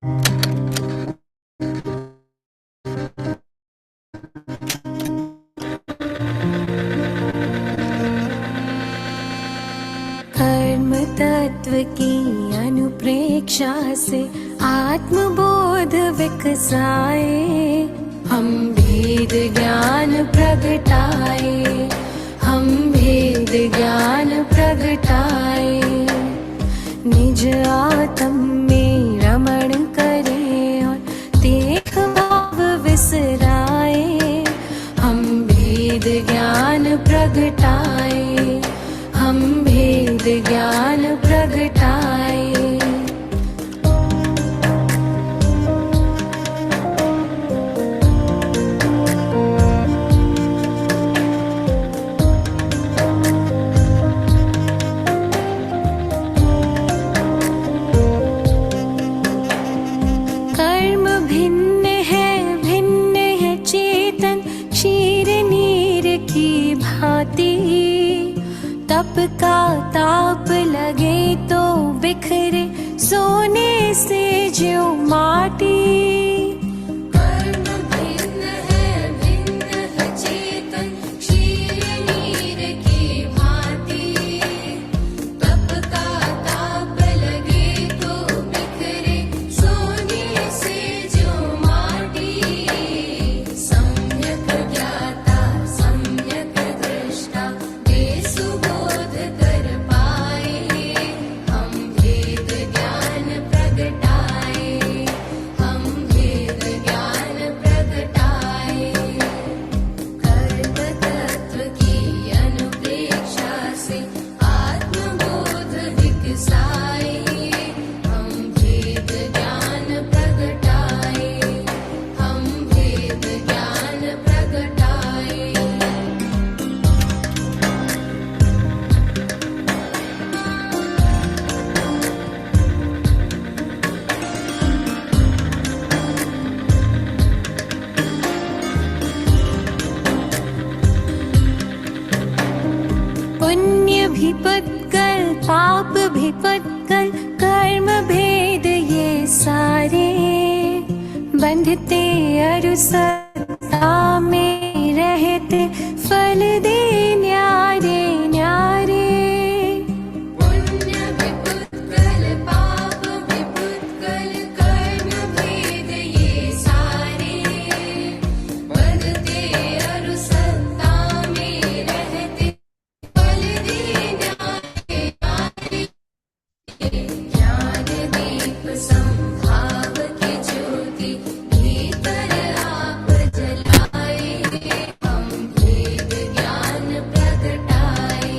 कर्म तत्व की अनुप्रेक्षा से आत्मबोध विकसाए, हम भेद ज्ञान प्रगटाए, हम भेद ज्ञान प्रगटाए। निज आत्म में रमण करें और देह भाव विसराए, हम भेद ज्ञान प्रगटाए, हम भेद ज्ञान प्रगटाए। कर्म भिन्न है चेतन क्षीर नीर की भांति, तप का ताप लगे तो बिखरे सोने से ज्यों माटी। कर्म भिन्न है चेतन क्षीर नीर की भांति, तप का ताप लगे तो बिखरे सोने से ज्यों माटी। सम्यक ज्ञाता सम्यक दृष्टा वे सुबोध कर पाए, हम भेद ज्ञान प्रगटाए, हम भेद ज्ञान प्रगटाए। कर्म तत्व की अनुप्रेक्षा से आत्मबोध विकसाए, हम भेद ज्ञान प्रगटाए, हम भेद ज्ञान प्रगटाए। पुण्य भी पुत्कल पाप भी पुत्कल, कर्म भेद ये सारे बंधते अरुसत्ता में रहते फल दे न्यारे न्यारे। पुण्य भी पुत्कल पाप भी पुत्कल, कर्म भेद ये सारे बंधते अरुसत्ता में रहते फल दे न्यारे न्यारे। ज्ञान दीप संभाव की ज्योति भीतर आप जलाए, हम भेद ज्ञान प्रगटाए,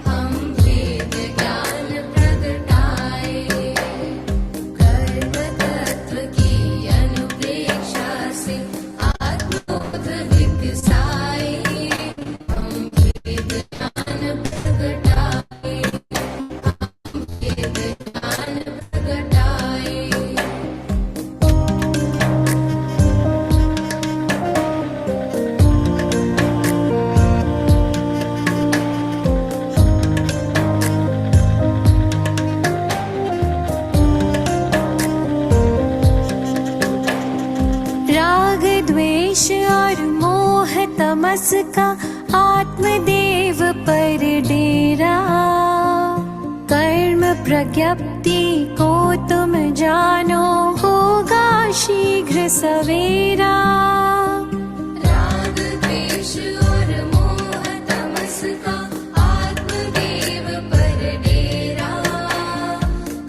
हम भेद ज्ञान प्रगटाए। कर्म तत्व की अनुप्रेक्षा से आत्मबोध विकसाए, हम भेद ज्ञान प्रगटाए, हम भेद ज्ञान प्रगटाए। राग द्वेष और मोह तमस का आत्मदेव पर डेरा, कर्म प्रज्ञप्ति को तुम जानो होगा शीघ्र सवेरा। राग द्वेष और मोह तमस का आत्मदेव पर डेरा,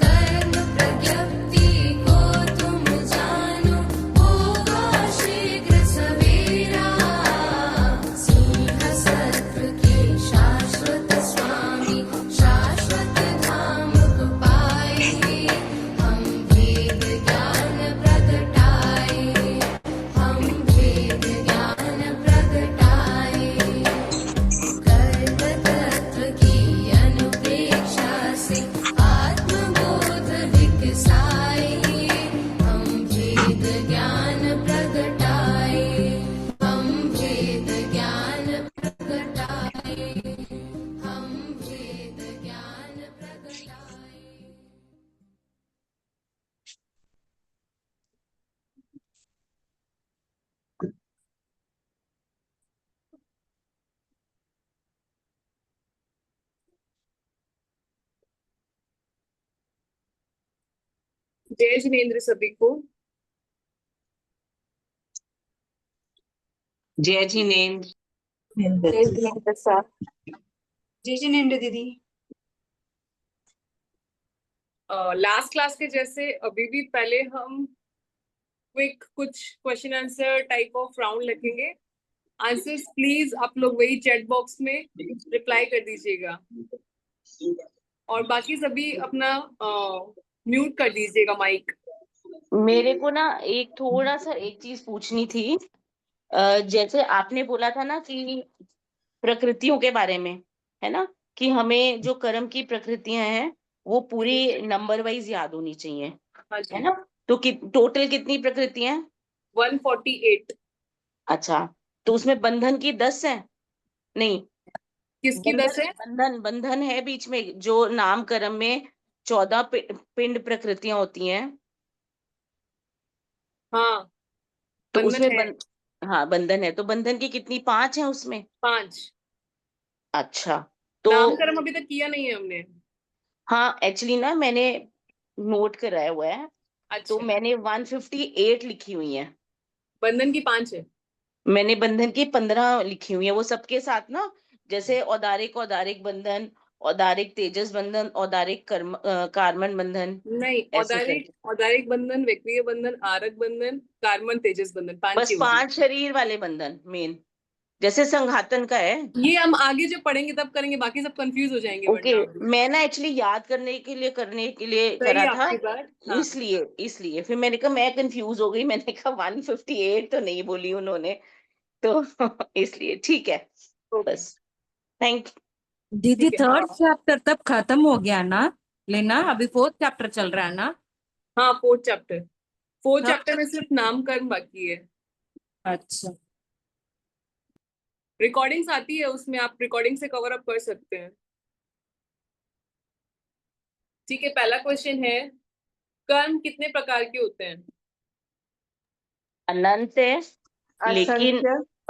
कर्म प्रज्ञप्ति को तुम जानो होगा शीघ्र सवेरा। सिंह सत्व के शाश्वत स्वामी शाश्वत धाम को पाए, हम भेद ज्ञान प्रगटाए, हम भेद जय जिनेन्द्र सभी को। जय जिनेन्द्र। जय जिनेन्द्र सर। जय जिनेन्द्र दीदी। लास्ट क्लास के जैसे अभी भी पहले हम क्विक कुछ question answer type of round लिखेंगे। आंसर्स प्लीज आप लोग वही चैट बॉक्स में रिप्लाई कर दीजिएगा और बाकी सभी अपना म्यूट कर दीजिएगा माइक। मेरे को ना एक थोड़ा सा एक चीज पूछनी थी। जैसे आपने बोला था ना कि प्रकृतियों के बारे में, है ना, कि हमें जो कर्म की प्रकृतियां हैं वो पूरी नंबर वाइज याद होनी चाहिए, हाँ जी। है ना। तो टोटल कितनी प्रकृतियां हैं? 148। अच्छा, तो उसमें बंधन की 10 है? नहीं, किसकी 10 है? बंधन बंधन है बीच में, जो नाम कर्म में 14 पिंड प्रकृतियां होती हैं। हाँ, तो बंधन उसमें है। हाँ बंधन है, तो बंधन की कितनी? 5 है उसमें? 5। अच्छा, तो नामकरण अभी तक किया नहीं है हमने। हाँ एक्चुअली ना मैंने नोट कराया हुआ है, तो अच्छा, मैंने 158 लिखी हुई है। बंधन की 5 है। मैंने बंधन की 15 लिखी हुई है, वो सबके साथ ना, जैसे औदारिक औदारिक बंधन, औदारिक तेजस बंधन, औदारिक कार्मन बंधन, नहीं, ऐसे करके औदारिक बंधन, वैक्रिय बंधन, आरक बंधन, कार्मन, तेजस बंधन, 5 बस ही होंगे। 5 शरीर वाले बंधन मेन, जैसे संघातन का है। ये हम आगे जब पढ़ेंगे तब करेंगे, बाकी सब कंफ्यूज हो जाएंगे ओके, वरना। मैं ना एक्चुअली याद करने के लिए सही करा है था, आपकी बात। हाँ। इसलिए फिर मैंने कहा, मैं कंफ्यूज हो गई, मैंने कहा 158 तो नहीं बोली उन्होंने, तो इसलिए ठीक है ओके, बस। थैंक दीदी ठीक है। थर्ड चैप्टर तब खत्म हो गया ना लेना, अभी फोर्थ चैप्टर चल रहा है ना? हाँ, फोर्थ चैप्टर। फोर्थ हाँ। चैप्टर में सिर्फ नामकरण बाकी है। अच्छा, रिकॉर्डिंग्स आती है, उसमें आप रिकॉर्डिंग से कवर अप कर सकते हैं। ठीक है, पहला क्वेश्चन है, कर्म कितने प्रकार के होते हैं? अनंत है, लेकिन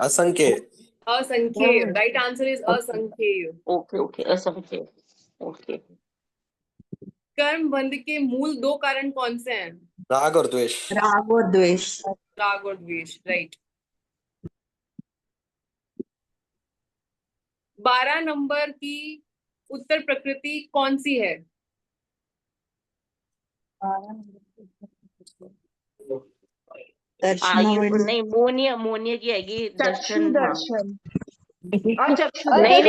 असंख्य। असंख्य। राइट आंसर इज असंख्य। ओके ओके असंख्य। ओके, कर्म बंध के मूल 2 कारण कौन से हैं? राग और द्वेष। राग और द्वेष। राग और द्वेष। राइट। 12 नंबर की उत्तर प्रकृति कौन सी है? आयु नहीं, मोनिया मोनिया की आएगी, दर्शन, हाँ। दर्शन। नहीं नहीं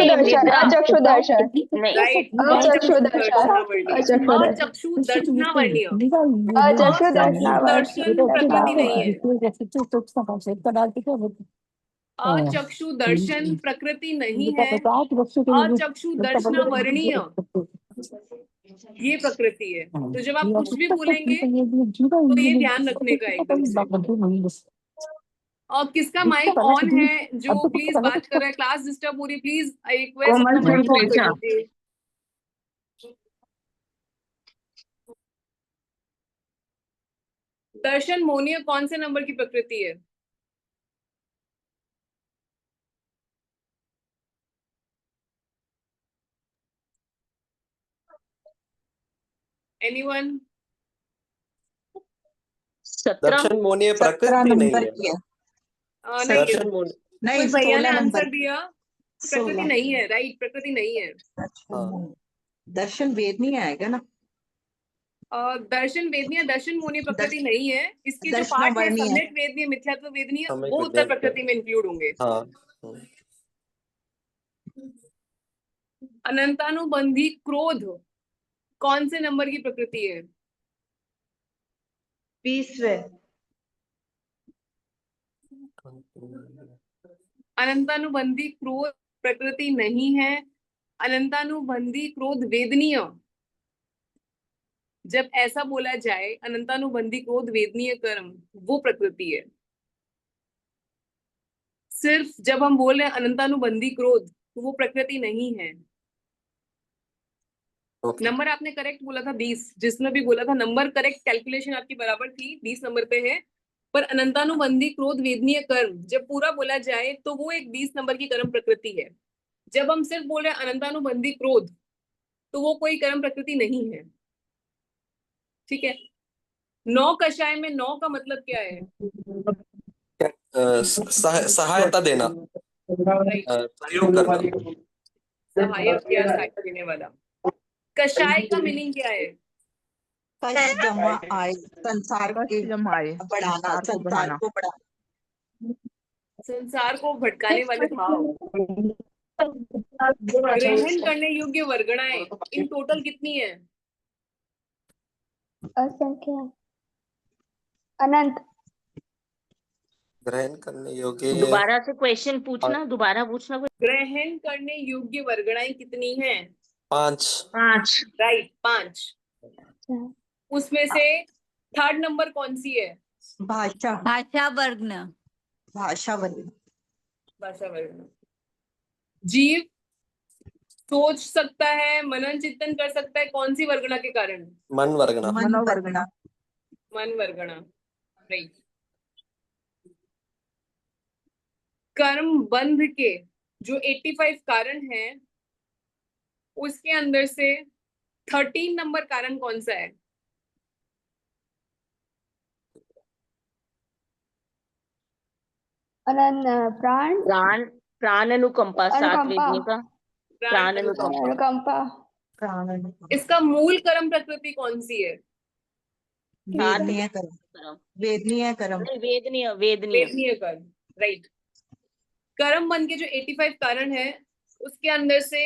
दर्शन, निद्रा, अचक्षु दर्शन, नहीं राइट। अचक्षु अचक्षु दर्शन, दर्शनावर्णीय। अचक्षु दर्शन, अचक्षु दर्शनावर्णीय। अचक्षु दर्शन प्रकृति नहीं है। दर्शनावर्णन। अचक्षु दर्शन प्रकृति नहीं है। अचक्षु दर्शनावर्णीय ये प्रकृति है। तो जब आप कुछ भी बोलेंगे तो ये ध्यान रखने का एकदम से। और किसका माइक ऑन है जो प्लीज बात कर रहा है? क्लास डिस्टर्ब हो रही है, प्लीज आई रिक्वेस्ट अपना माइक ऑन कर दीजिए। दर्शन मोनिया कौन से नंबर की प्रकृति है? एनीवन? 17। दर्शन मोनीय 17 प्रकृति नहीं नंबर है। की है। नहीं, दर्शन मोनी, नहीं, कोई भैया ने 16 आंसर नंबर। दिया प्रकृति नहीं है। राइट, प्रकृति नहीं है। हाँ। दर्शन वेद नहीं आएगा ना? दर्शन वेदनीय, दर्शन मोनी प्रकृति नहीं है। इसके जो पार्ट है, दर्शनावर्णीय। सम्यक वेदनीय, मिथ्यात्व वेदनीय, सम्यक वो उत्तर विद्या- प्रकृति में इंक्लूड होंगे। हाँ। अनंतानुबंधी क्रोध कौन से नंबर की प्रकृति है? 20वें। अनंतानुबंधी क्रोध प्रकृति नहीं है। अनंतानुबंधी क्रोध वेदनीय, जब ऐसा बोला जाए अनंतानुबंधी क्रोध वेदनीय कर्म, वो प्रकृति है। सिर्फ जब हम बोल रहे हैं अनंतानुबंधी क्रोध, तो वो प्रकृति नहीं है। ओके। नंबर आपने करेक्ट बोला था 20, जिसने भी बोला था नंबर करेक्ट, कैलकुलेशन आपकी बराबर थी, 20 नंबर पे है। पर अनंतानुबंधी क्रोध वेदनीय कर्म जब पूरा बोला जाए तो वो एक 20 नंबर की कर्म प्रकृति है। जब हम सिर्फ बोल रहे हैं अनंतानुबंधी क्रोध, तो वो कोई कर्म प्रकृति नहीं है। ठीक है, नौ कषाय में नौ का मतलब क्या है? सहायता देना, राइट, सहयोग करना। सहायक या सहायता देने वाला। कषाय का मीनिंग क्या है? कष्ट जमा आए, संसार कष्ट के जमाए, बढ़ाना, संसार को संसार बढ़ाना। को बढ़ाना। संसार को भटकाने वाले भाव। ग्रहण करने योग्य वर्गणाएं इन टोटल कितनी है? असंख्य, अनंत। ग्रहण करने योग्य दोबारा से क्वेश्चन पूछना, दोबारा पूछना। ग्रहण करने योग्य वर्गणाएं कितनी हैं? 5। 5। राइट, 5। उसमें से थर्ड नंबर कौन सी है? भाषा, भाषा वर्ण। भाषा वर्ण। भाषा वर्ण। जीव सोच सकता है, मनन चिंतन कर सकता है, कौन सी वर्गणा के कारण? मन वर्गना। मन वर्गना। मन वर्गणा। राइट। कर्म बंध के जो 85 कारण हैं, उसके अंदर से 13 नंबर कारण कौन सा है? अनंत, प्राण, प्राण, प्राण अनुकंपा, 7 अनुकंपा। वेदनी का प्राण अनुकंपा। अनुकंपा। प्राण। इसका मूल कर्म प्रकृति कौन सी है? वेदनीय कर्म, कर्म। वेदनीय कर्म। नहीं, वेदनीय, वेदनीय। वेदनीय कर्म। राइट। कर्म बन के जो 85 कारण है, उसके अंदर से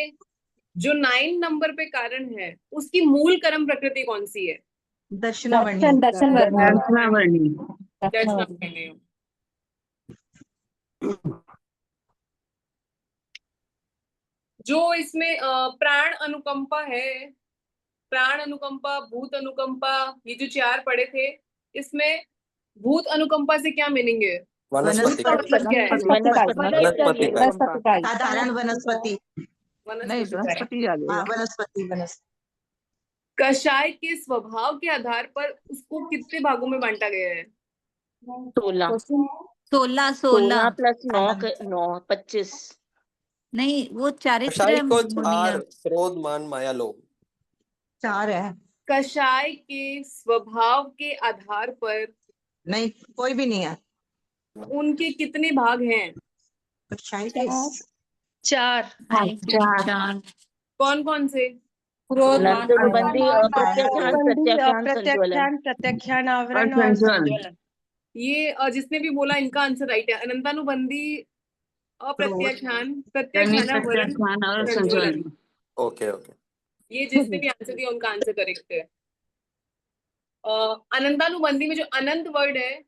जो 9 नंबर पे कारण है, उसकी मूल कर्म प्रकृति कौन सी है? दर्शनावर्णी। दर्शनावर्णी। दर्शनावर्णी। जो इसमें प्राण अनुकंपा है, प्राण अनुकंपा, भूत अनुकंपा, ये जो 4 पढ़े थे, इसमें भूत अनुकंपा से क्या मीनिंग है? वनस्पति का मतलब क्या है? वनस्पति का। साधारण वनस्पति। नहीं, वनस्पति। बृहस्पति आ हाँ, जाएगा। वनस्पति, वनस्पति। कषाय के स्वभाव के आधार पर उसको कितने भागों में बांटा गया है? 16। 16 16 प्लस 9 अनंत। 9 25। नहीं, वो कषाय चारित्र को मुनिया। 4 क्रोध मान माया लोभ। 4 है। कषाय के स्वभाव के आधार पर नहीं, कोई भी नहीं है। उनके कितने भाग हैं? कक्षाएं के 4। 4। कौन कौन से? क्रोध, अनंतनुबंधी, अप्रत्यक्षान, प्रत्यक्षान, संज्वलन। प्रत्यक्षान, आवरण और और संज्वलन। संज्वलन। ये जिसने भी बोला इनका आंसर राइट है। अनंतानुबंधी, अप्रत्याख्यान, यानी प्रत्याख्यान, वरण, प्रत्यक्षान और संज्वलन। संज्वलन। Okay okay. ये जिसने भी आंसर दिया उनका आंसर करेक्ट है। अनंतानुबंधी में जो अनंत वर्ड है,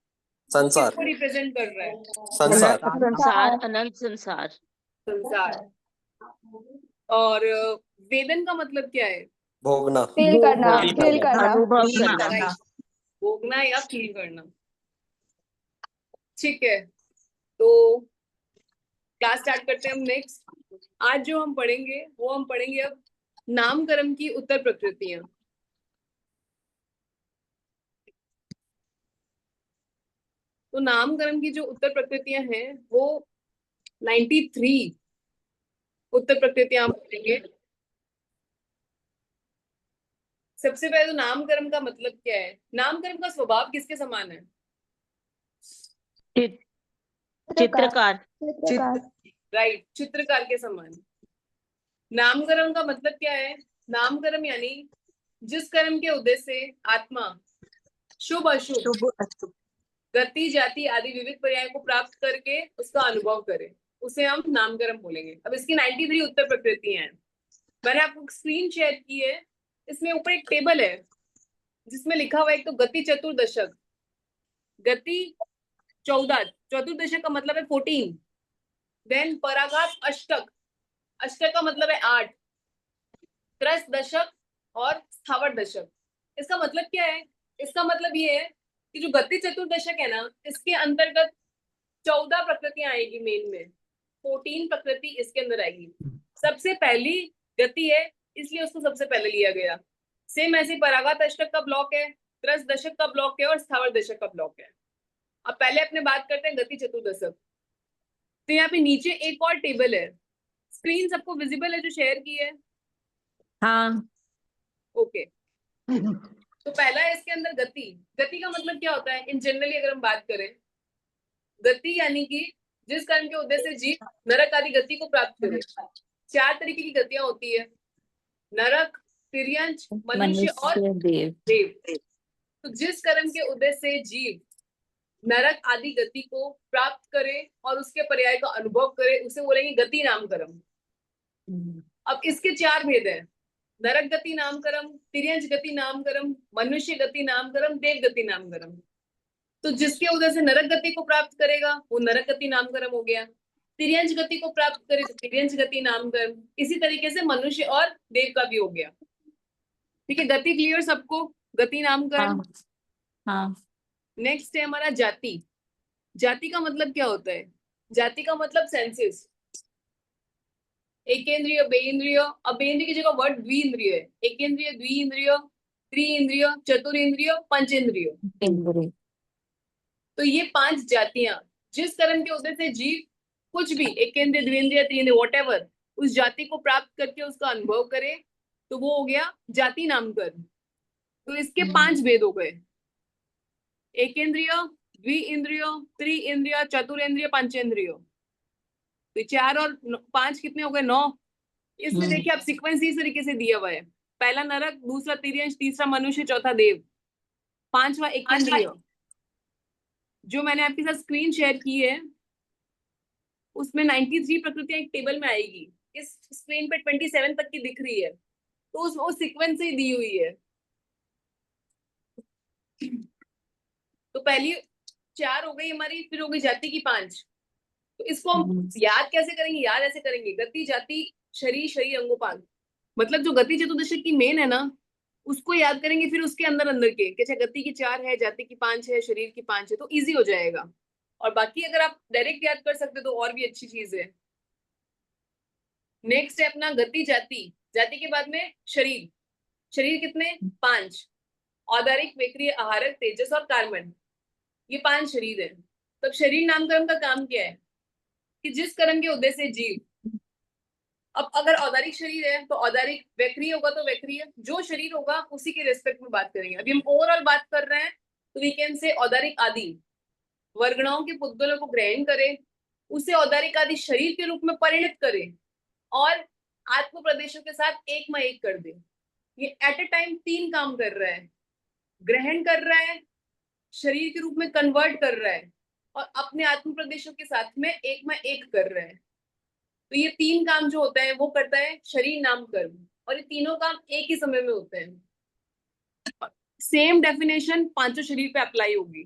संसार। किसको रिप्रेजेंट कर रहा है? संसार। संसार, अनंत संसार। संसार। और वेदन का मतलब क्या है? भोगना। फील करना, फील फील करना। करना। अनुभव फील करना। करना। भोगना या फील करना। ठीक है, तो क्लास स्टार्ट करते हैं हम नेक्स्ट। आज जो हम पढ़ेंगे वो हम पढ़ेंगे अब नामकरण की उत्तर प्रकृतियां। तो नामकरण की जो उत्तर प्रकृतियां हैं वो 93 उत्तर प्रकृतियां हम पढ़ेंगे। सबसे पहले तो नामकरण का मतलब क्या है? नामकरण का स्वभाव किसके समान है? चित्रकार। चित्रकार। राइट, चित्रकार के समान। नामकरण का मतलब क्या है? नामकरण यानी जिस कर्म के उद्देश्य से आत्मा शुभ अशुभ, शुभ अशुभ, गति जाति आदि विविध पर्याय को प्राप्त करके उसका अनुभव करे, उसे हम नामकरण बोलेंगे। अब इसकी 93 उत्तर प्रकृतियां हैं। मैंने आपको स्क्रीन शेयर की है, इसमें ऊपर एक टेबल है जिसमें लिखा हुआ है एक तो गति चतुर्दशक, गति 14, चतुर्दशक का मतलब है 14, देन पराघात अष्टक, अष्टक का मतलब है 8, त्रस दशक और स्थावर दशक। इसका मतलब क्या है? इसका मतलब ये है कि जो गति चतुर्दशक है ना, इसके अंतर्गत 14 प्रकृतियां आएगी मेन में, 14 प्रकृति इसके अंदर आएगी। सबसे पहली गति है इसलिए उसको सबसे पहले लिया गया। सेम ऐसे पराघात अष्टक का ब्लॉक है, त्रस दशक का ब्लॉक है और स्थावर दशक का ब्लॉक है। अब पहले अपने बात करते हैं गति चतुर्दशक। तो यहाँ पे नीचे एक और टेबल है, स्क्रीन सबको विजिबल है जो शेयर की है? हाँ। ओके। तो पहला है इसके अंदर गति। गति का मतलब क्या होता है इन जनरली अगर हम बात करें, गति यानी कि जिस कर्म के उद्देश्य से जीव नरक आदि गति को प्राप्त करे। 4 तरीके की गतियां होती है, नरक, तिर्यंच, मनुष्य और देव। तो जिस कर्म के उद्देश्य से जीव नरक आदि गति को प्राप्त करे और उसके पर्याय का अनुभव करे, उसे बोलेंगे गति नाम कर्म। अब इसके 4 भेद हैं, नरक गति नाम कर्म, तिर्यंच गति नाम कर्म, मनुष्य गति नाम कर्म, देव गति नाम कर्म। तो जिसके उद्देश्य से नरक गति को प्राप्त करेगा वो नरक गति नाम कर्म हो गया, तिर्यंच गति को प्राप्त करे तो तिर्यंच गति नाम कर्म। इसी तरीके से मनुष्य और देव का भी हो गया। ठीक है, गति क्लियर सबको, गति नाम कर्म। हाँ नेक्स्ट है हमारा जाति। जाति का मतलब क्या होता है? जाति का मतलब सेंसेस, एकेंद्रिय, बेइंद्रिय। अब बेइंद्रिय की जगह वर्ड द्विइंद्रिय है। एकेंद्रिय, द्विइंद्रिय, त्रिइंद्रिय, चतुरिंद्रिय, पंचेंद्रिय। तो ये 5 जातियां जिस कर्म के उद्देश्य से जीव कुछ भी एकेंद्रिय, द्विइंद्रिय, त्रिइंद्रिय व्हाटएवर उस जाति को प्राप्त करके उसका अनुभव करे तो वो हो गया जाति नाम कर्म। तो इसके 5 भेद हो गए, एकेंद्रिय, द्विइंद्रिय, त्रिइंद्रिय, चतुरेंद्रिय, पंचेंद्रिय। तो 4 और 5 कितने हो गए? 9। इसमें देखिए आप सीक्वेंस इस तरीके से दिया हुआ है, पहला नरक, दूसरा तिर्यंच, तीसरा मनुष्य, चौथा देव, 5वां एकेंद्रिय। जो मैंने आपके साथ स्क्रीन शेयर की है उसमें 93 प्रकृतियां एक टेबल में आएगी, इस स्क्रीन पे 27 तक की दिख रही है, तो उसमें उस सीक्वेंस से ही दी हुई है। तो पहली 4 हो गई हमारी, फिर हो गई जाति की 5। तो इसको हम याद कैसे करेंगे? याद ऐसे करेंगे, गति, जाति, शरीर, शरीर, अंगोपांग। मतलब जो गति चतुर्दशी की मेन है ना उसको याद करेंगे, फिर उसके अंदर अंदर के अच्छा गति की 4 है, जाति की 5 है, शरीर की 5 है, तो इजी हो जाएगा। और बाकी अगर आप डायरेक्ट याद कर सकते तो और भी अच्छी चीज है। नेक्स्ट है अपना गति, जाति। जाति के बाद में शरीर। शरीर कितने? 5, औदारिक, वेक्रिय, आहारक, तेजस और कार्बन। ये 5 शरीर है। तब शरीर नामकरण का काम क्या है कि जिस कर्म के उद्देश्य से जीव, अब अगर औदारिक शरीर है तो औदारिक, वैक्रिय होगा तो वैक्रिय, जो शरीर होगा उसी के रेस्पेक्ट में बात करेंगे। अभी हम ओवरऑल बात कर रहे हैं तो वी कैन से औदारिक आदि वर्गणाओं के पुद्गलों को ग्रहण करे, उसे औदारिक आदि शरीर के रूप में परिणत करे और आत्म प्रदेशों के साथ एक में एक कर दे। ये एट ए टाइम 3 काम कर रहा है, ग्रहण कर रहा है, शरीर के रूप में कन्वर्ट कर रहा है और अपने आत्म प्रदेशों के साथ में एक में एक कर रहा है। तो ये 3 काम जो होता है वो करता है शरीर नाम कर्म, और ये तीनों काम एक ही समय में होते हैं। सेम डेफिनेशन 5 शरीर पे अप्लाई होगी।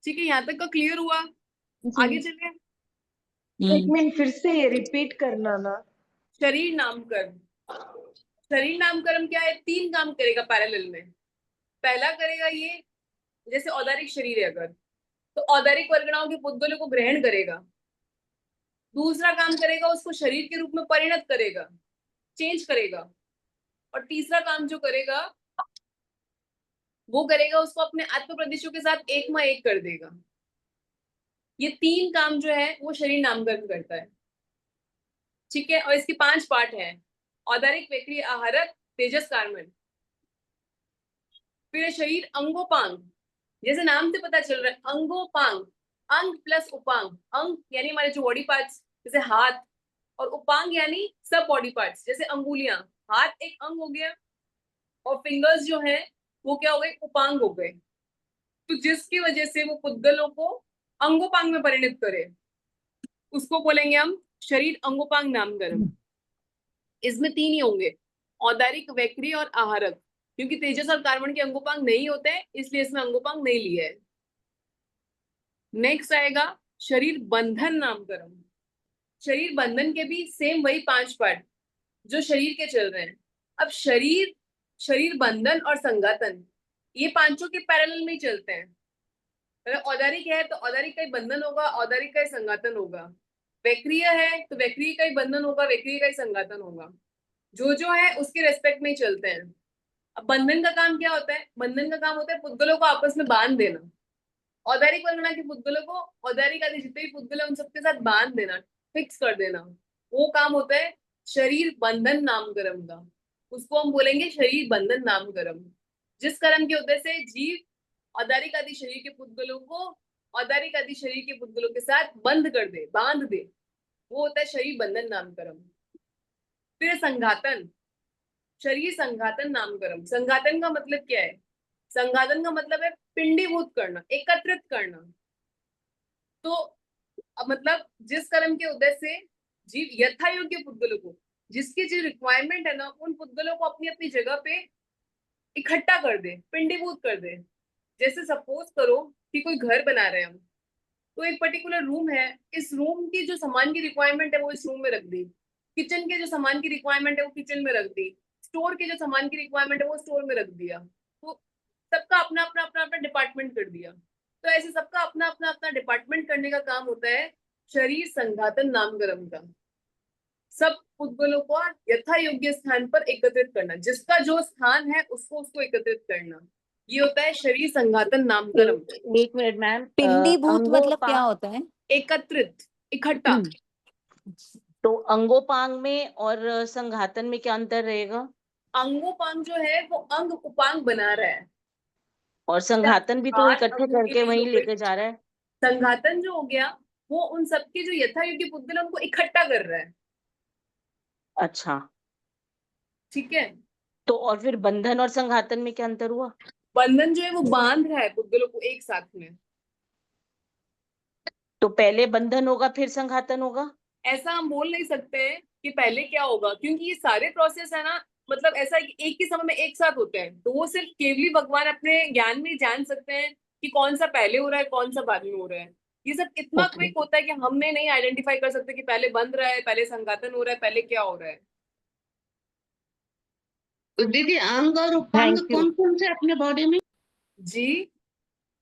ठीक है, यहाँ तक का क्लियर हुआ? आगे चले। एक मिनट फिर से ये रिपीट करना ना। शरीर नाम कर्म। शरीर नाम कर्म क्या है? 3 काम करेगा पैरेलल में। पहला करेगा ये, जैसे औदारिक शरीर है अगर तो औदारिक वर्गणाओं के पुद्गलों को ग्रहण करेगा। दूसरा काम करेगा उसको शरीर के रूप में परिणत करेगा, चेंज करेगा। और तीसरा काम जो करेगा वो करेगा उसको अपने आत्म प्रदेशों के साथ एक में एक कर देगा। ये 3 काम जो है वो शरीर नामकरण करता है। ठीक है, और इसके 5 पार्ट हैं, औदारिक, वैक्रिय, आहारक, तेजस, कार्बन। फिर शरीर अंगोपांग, जैसे नाम से पता चल रहा है अंगोपांग, अंग प्लस उपांग। अंग यानी हमारे जो बॉडी पार्ट्स जैसे हाथ, और उपांग यानी सब बॉडी पार्ट्स जैसे अंगुलियां। हाथ एक अंग हो गया और फिंगर्स जो है वो क्या हो गए? उपांग हो गए। तो जिसकी वजह से वो पुद्गलों को अंगोपांग में परिणत करे उसको बोलेंगे हम शरीर अंगोपांग नामकरण। इसमें 3 ही होंगे, औदारिक, वैक्रिय और आहारक, क्योंकि तेजस और कार्बन के अंगोपांग नहीं होते इसलिए इसमें अंगोपांग नहीं लिया है। नेक्स्ट आएगा शरीर बंधन नामकरण। शरीर बंधन के भी सेम वही 5 पार्ट जो शरीर के चल रहे हैं। अब शरीर, शरीर बंधन और संघातन ये 5 के पैरेलल में ही चलते हैं। अगर औदारिक है तो औदारिक का ही बंधन होगा, औदारिक का ही संघातन होगा। वैक्रिय है तो वैक्रिय का ही बंधन होगा, वैक्रिय का ही संघातन होगा। जो है उसके रेस्पेक्ट में ही चलते हैं। अब बंधन का काम क्या होता है? बंधन का काम होता है पुद्गलों को आपस में बांध देना। औदारिक वर्गना के पुद्गलों को औदारिक आदि जितने भी पुद्गल है उन सबके साथ बांध देना, फिक्स कर देना, वो काम होता है शरीर बंधन नामकरण का। उसको हम बोलेंगे शरीर बंधन नामकरण। जिस कर्म के उद्देश्य से जीव औदारिक आदि शरीर के पुद्गलों को औदारिक आदि शरीर के पुद्गलों के साथ बंद कर दे, बांध दे, वो होता है शरीर बंधन नाम कर्म। फिर संघातन, शरीर संघातन नाम कर्म। संघातन का मतलब क्या है? संघातन का मतलब है पिंडीभूत करना, एकत्रित करना। तो मतलब जिस कर्म के उद्देश्य से जीव यथा योग्य पुद्गलों को, जिसकी जो रिक्वायरमेंट है ना, उन पुद्गलों को अपनी अपनी जगह पे इकट्ठा कर दे, पिंडीभूत कर दे। जैसे सपोज करो कि कोई घर बना रहे हैं हम, तो एक पर्टिकुलर रूम है, इस रूम की जो सामान की रिक्वायरमेंट है वो इस रूम में रख दी, किचन के जो सामान की रिक्वायरमेंट है वो किचन में रख दी, स्टोर के जो सामान की रिक्वायरमेंट है वो स्टोर में रख दिया। तो सबका अपना अपना अपना अपना डिपार्टमेंट कर दिया। तो ऐसे सबका अपना अपना अपना डिपार्टमेंट करने का काम होता है शरीर संघातन नाम कर्म का। सब पुद्गलों को यथा योग्य स्थान पर एकत्रित करना, जिसका जो स्थान है उसको एकत्रित करना, ये होता है शरीर संघातन नाम कर्म। एक मिनट मैम, पिंडीभूत मतलब क्या अंगोपांग, होता है? एकत्रित, इकट्ठा। तो अंगोपांग में और संघातन में क्या अंतर रहेगा? अंगोपांग जो है वो अंग उपांग बना रहा है, और संघातन भी तो हाथ इकट्ठे अंगों के करके बीच वहीं में लेके जा रहा है। संघातन जो हो गया वो उन सबके जो यथा योग्य पुद्गल उनको इकट्ठा कर रहा है। अच्छा, ठीक है। तो और फिर बंधन और संघातन में क्या अंतर हुआ? बंधन जो है वो बांध रहा है पुद्गलों को एक साथ में। तो पहले बंधन होगा फिर संघातन होगा? ऐसा हम बोल नहीं सकते हैं कि पहले क्या होगा, क्योंकि ये सारे प्रोसेस है ना, मतलब ऐसा है कि एक ही समय में एक साथ होते हैं। तो वो सिर्फ केवली भगवान अपने ज्ञान में जान सकते हैं कि कौन सा पहले हो रहा है, कौन सा बाद में हो रहा है। ये सब इतना Okay. क्विक होता है कि हमने नहीं आइडेंटिफाई कर सकते कि पहले बंध रहा है, पहले संघातन हो रहा है, पहले क्या हो रहा है। तो दीदी अंग और उपांग Thank you. कौन कौन से अपने बॉडी में? जी,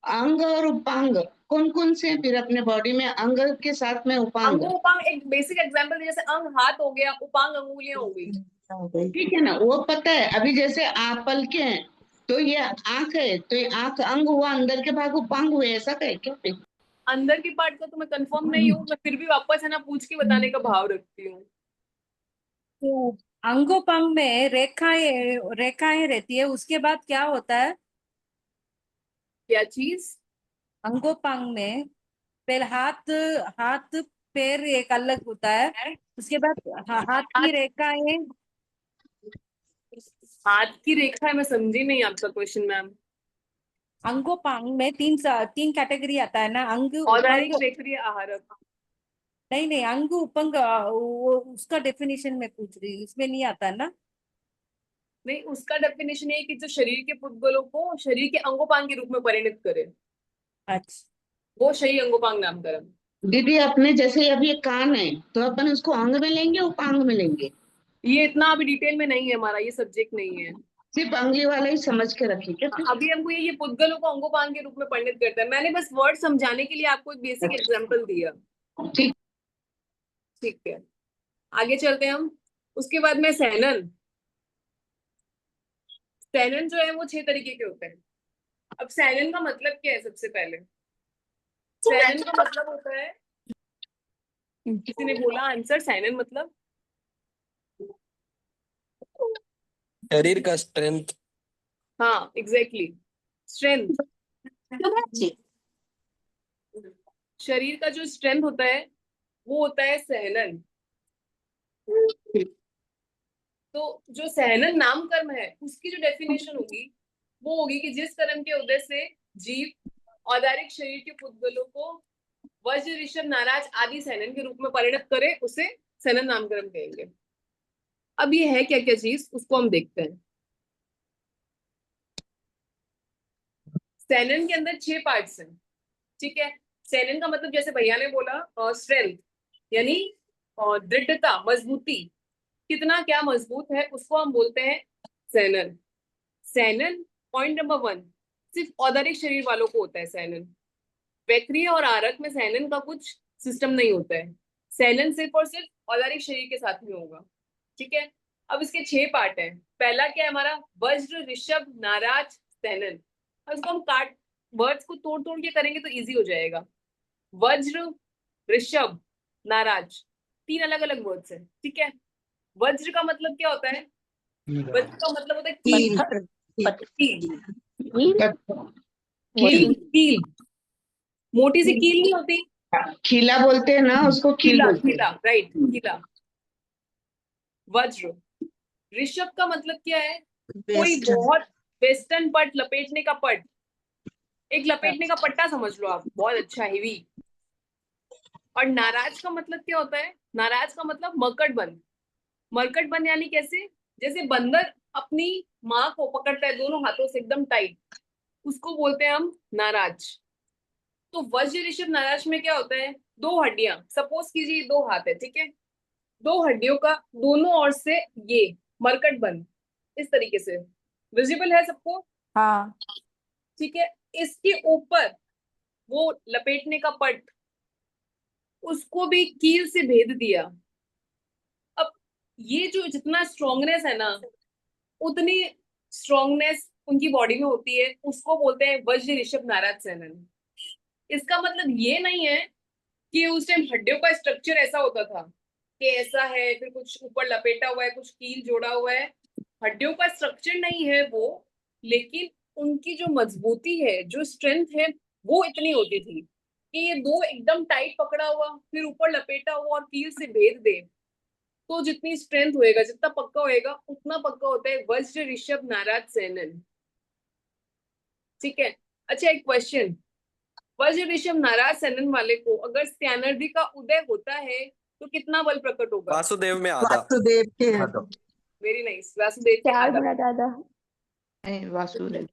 अंग और उपांग कौन कौन से फिर अपने बॉडी में? अंग के साथ में उपांग, अंगो उपांग एक बेसिक एग्जांपल, जैसे अंग हाथ हो गया, उपांग अंगुलियां हो गई। ठीक है ना, वो पता है। अभी जैसे आप पलके हैं तो ये आंख है, तो ये आंख अंग हुआ, अंदर के भाग उपांग हुए, ऐसा कहे क्या फिर? अंदर की पार्ट का तो मैं कंफर्म नहीं हूँ, मैं फिर भी वापस है ना पूछ के बताने का भाव रखती हूँ। तो अंगोपांग में रेखाएं रेखाएं रहती है, उसके बाद क्या होता है? क्या चीज? अंगोपांग में पहले हाथ हाथ पैर एक अलग होता है, उसके बाद हाथ की रेखाएं। हाथ की रेखा है, मैं समझी नहीं आपका क्वेश्चन मैम। अंगोपांग में तीन कैटेगरी आता है ना, अंग औदारिक, उपंग। रेखरीय, आहारक। नहीं नहीं, अंग उपंग वो उसका डेफिनेशन में पूछ रही हूँ, इसमें नहीं आता ना। नहीं, उसका डेफिनेशन ये है कि जो शरीर के पुद्गलों को शरीर के अंगोपांग के रूप में परिणत करे, अच्छा, वो शरीर अंगोपांग नाम कर्म। दीदी अपने जैसे अभी ये कान है, तो अपन उसको अंग में लेंगे उपांग में लेंगे? ये इतना अभी डिटेल में नहीं है, हमारा ये सब्जेक्ट नहीं है। सिर्फ अंगी वाला ही समझ के रखिए क्या फिर? अभी हमको ये पुद्गलों को अंगोपांग के रूप में परिणत करता है। मैंने बस वर्ड समझाने के लिए आपको एक बेसिक एग्जांपल दिया। ठीक। ठीक है, आगे चलते हैं हम। उसके बाद में सैनन। सैनन जो है वो 6 तरीके के होते हैं। अब सैनन का मतलब क्या है? सबसे पहले सैनन का मतलब होता है, किसी ने बोला आंसर, सैनन मतलब शरीर का स्ट्रेंथ। हाँ एग्जैक्टली, स्ट्रेंथ। शरीर का जो स्ट्रेंथ होता है वो होता है सहनन। तो जो सहनन नाम कर्म है उसकी जो डेफिनेशन होगी वो होगी कि जिस कर्म के उद्देश्य से जीव औदारिक शरीर के पुद्गलों को वज्र, ऋषभ, नाराज आदि सहनन के रूप में परिणत करे, उसे सहनन नाम कर्म कहेंगे। अब ये है क्या क्या चीज, उसको हम देखते हैं। सहनन के अंदर 6 पार्ट्स हैं। ठीक है, सहनन का मतलब जैसे भैया ने बोला स्ट्रेंथ, यानी दृढ़ता, मजबूती, कितना क्या मजबूत है, उसको हम बोलते हैं सहनन। सहनन पॉइंट नंबर 1 सिर्फ औदारिक शरीर वालों को होता है सहनन। वैक्रिय और आरक में सहनन का कुछ सिस्टम नहीं होता है। सहनन सिर्फ और सिर्फ औदारिक शरीर के साथ में होगा। ठीक है, अब इसके 6 पार्ट हैं। पहला क्या है हमारा? वज्र, ऋषभ, नाराज, सहनन। अब इसको हम काट वर्ड्स को तोड़ तोड़ के करेंगे तो इजी हो जाएगा। वज्र, ऋषभ, नाराज, 3 अलग अलग वर्ड्स हैं। ठीक है, वज्र का मतलब क्या होता है? वज्र का मतलब होता है तीर। कील कील कील मोटी सी कील नहीं होती, खीला बोलते हैं ना उसको, कील खीला बोलते हैं। खीला, राइट, खीला। वज्र, ऋषभ का मतलब क्या है? कोई बहुत वेस्टर्न पट, लपेटने का पट, एक लपेटने का पट्टा समझ लो आप, बहुत अच्छा हेवी। और नाराज का मतलब क्या होता है? नाराज का मतलब मरकट बंद। मरकट बंद यानी कैसे? जैसे बंदर अपनी माँ को पकड़ता है दोनों हाथों से एकदम टाइट, उसको बोलते हैं हम नाराज। तो वज्र ऋषभ नाराज में क्या होता है? दो हड्डियां, सपोज कीजिए दो हाथ है, ठीक है, दो हड्डियों का दोनों ओर से ये मरकट बंद, इस तरीके से विजिबल है सबको? हाँ। ठीक है। इसके ऊपर वो लपेटने का पट, उसको भी कील से भेद दिया। अब ये जो जितना स्ट्रॉन्गनेस है ना, उतनी स्ट्रॉन्गनेस उनकी बॉडी में होती है, उसको बोलते हैं वज्र ऋषभ नाराज सेनन। इसका मतलब ये नहीं है कि उस टाइम हड्डियों का स्ट्रक्चर ऐसा होता था कि ऐसा है, फिर कुछ ऊपर लपेटा हुआ है, कुछ कील जोड़ा हुआ है। हड्डियों का स्ट्रक्चर नहीं है वो, लेकिन उनकी जो मजबूती है, जो स्ट्रेंथ है, वो इतनी होती थी कि ये दो एकदम टाइट पकड़ा हुआ, फिर ऊपर लपेटा हुआ और कील से भेद दे, तो जितनी स्ट्रेंथ होएगा, जितना पक्का होएगा, उतना पक्का होता है वज्र ऋषभ नाराज सेनन। ठीक है। अच्छा, एक क्वेश्चन, वज्र ऋषभ नाराज सेनन वाले को अगर स्त्यानर्दी का उदय होता है तो कितना बल प्रकट होगा? वासुदेव में आधा। वासुदेव के वेरी नाइस, वासुदेव के 4 आधा। गुना ज्यादा। वासुदेव।